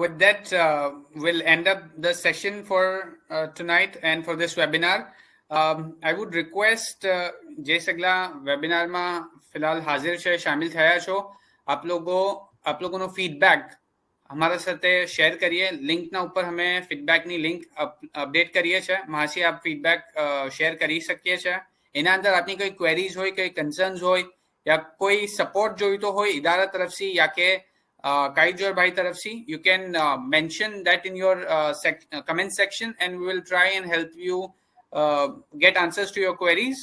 with that we'll end up the session for tonight and for this webinar. I would request જે સગલા વેબિનારમાં ફિલહાલ હાજર છે, શામિલ થયા છો, આપ લોકોનો ફીડબેક અમારા સાથે શેર કરીએ. લિંકના ઉપર અમે ફીડબેકની લિંક અપડેટ કરીએ છીએ, માસી આપ ફીડબેક શેર કરી શકીએ છીએ. એના અંદર આપની કોઈ ક્વેરીઝ હોય, કોઈ કન્સર્ન્સ હોય, યા કોઈ સપોર્ટ જોઈતો હોય ઇદારા તરફથી યા કે કાઈજોર ભાઈ તરફથી, you can mention that in your comment section and we will try and help you get answers to your queries.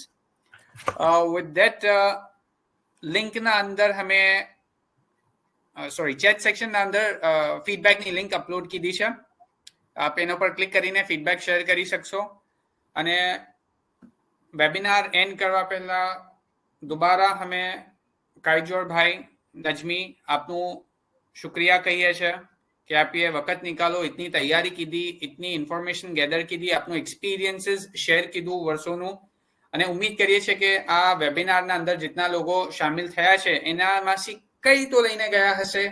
With that, link na andar hame chat section na andar feedback ni link upload ki di છે, આપ એના પર click કરીને feedback share કરી શકશો. અને webinar and કરવા પહેલા દુબારા અમે કાઈજોર ભાઈ, નજમી, આપનું शुक्रिया कहिए छे कि आप ये वक्त निकालो, इतनी तैयारी कीधी, इतनी इन्फॉर्मेशन गैदर कीधी, आपनो एक्सपीरियंसेस शेर कीधुं वर्षोનું, અને ઉમ્મીદ કરીએ છીએ કે આ વેબિનારના અંદર જેટલા લોકો શામિલ થયા છે એનામાંથી કઈ તો લઈને ગયા હશે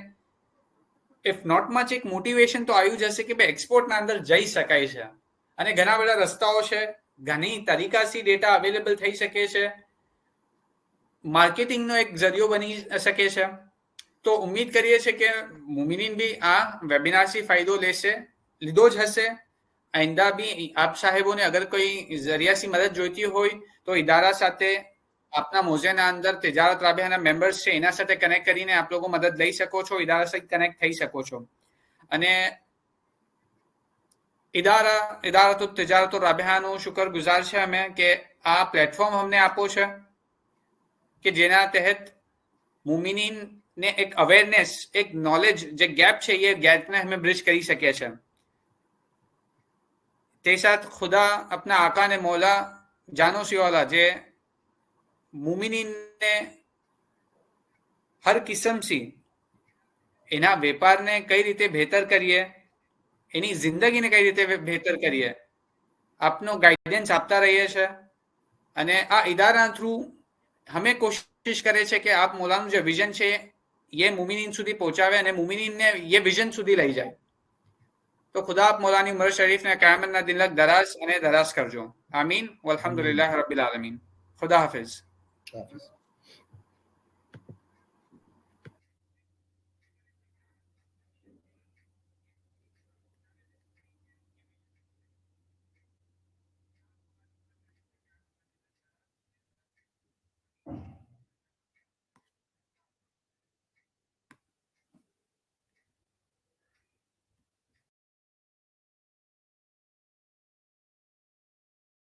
ઇફ નોટમાં જ એક મોટિવેશન તો આવ્યું જશે કે ભાઈ એક્સપોર્ટના અંદર જઈ શકાય છે અને ઘણા બધા રસ્તાઓ છે, ઘણી તરીકાથી ડેટા અવેલેબલ થઈ શકે છે, માર્કેટિંગનો એક જરિયો બની શકે છે. તો ઉમ્મીદ કરીએ છીએ કે મુમિનીન બી આ વેબિનારથી ફાયદો લીધો જ હશે. આઈંદા બી આપ સાહેબોને અગર કોઈ જરિયાથી મદદ જોઈતી હોય તો ઇદારા સાથે આપના મોઝેના અંદર તિજારત રાબિયાના મેમ્બર્સ છે એના સાથે કનેક્ટ કરીને આપ લોકો મદદ લઈ શકો છો, ઇદારા સાથે કનેક્ટ થઈ શકો છો. અને ઇદારત તિજારત રાબિયાનું શુક્રગુજાર છે અમે કે આ પ્લેટફોર્મ અમને આપો છે કે જેના તહેત મુમિનીનને એક અવેરનેસ, એક નોલેજ જે ગેપ છે એ ગેપને અમે બ્રિજ કરી શકીએ છીએ. તે સાથ ખુદા अपना आका ने मौला जानो सी वाला जे મુમિનીનને હર કિસ્મથી એના વેપારને કઈ રીતે બહેતર કરીએ, એની જિંદગીને કઈ રીતે બહેતર કરીએ, આપનો ગાઈડન્સ આપતા રહીએ છીએ. અને આ ઇદારા થ્રુ હમે કોશિશ કરે છે કે આપ મૌલાનું જે વિઝન છે એ મુમિનીન સુધી પહોંચાવે અને મુમિનીનને એ વિઝન સુધી લઈ જાય. તો ખુદા આપ મૌલાની ઉમર શરીફને કયામતના દિન લગ દરાજ કરજો. આમીન વલ્હમ્દુલિલ્લાહ રબ્બિલ આલમીન. ખુદા હાફિઝ.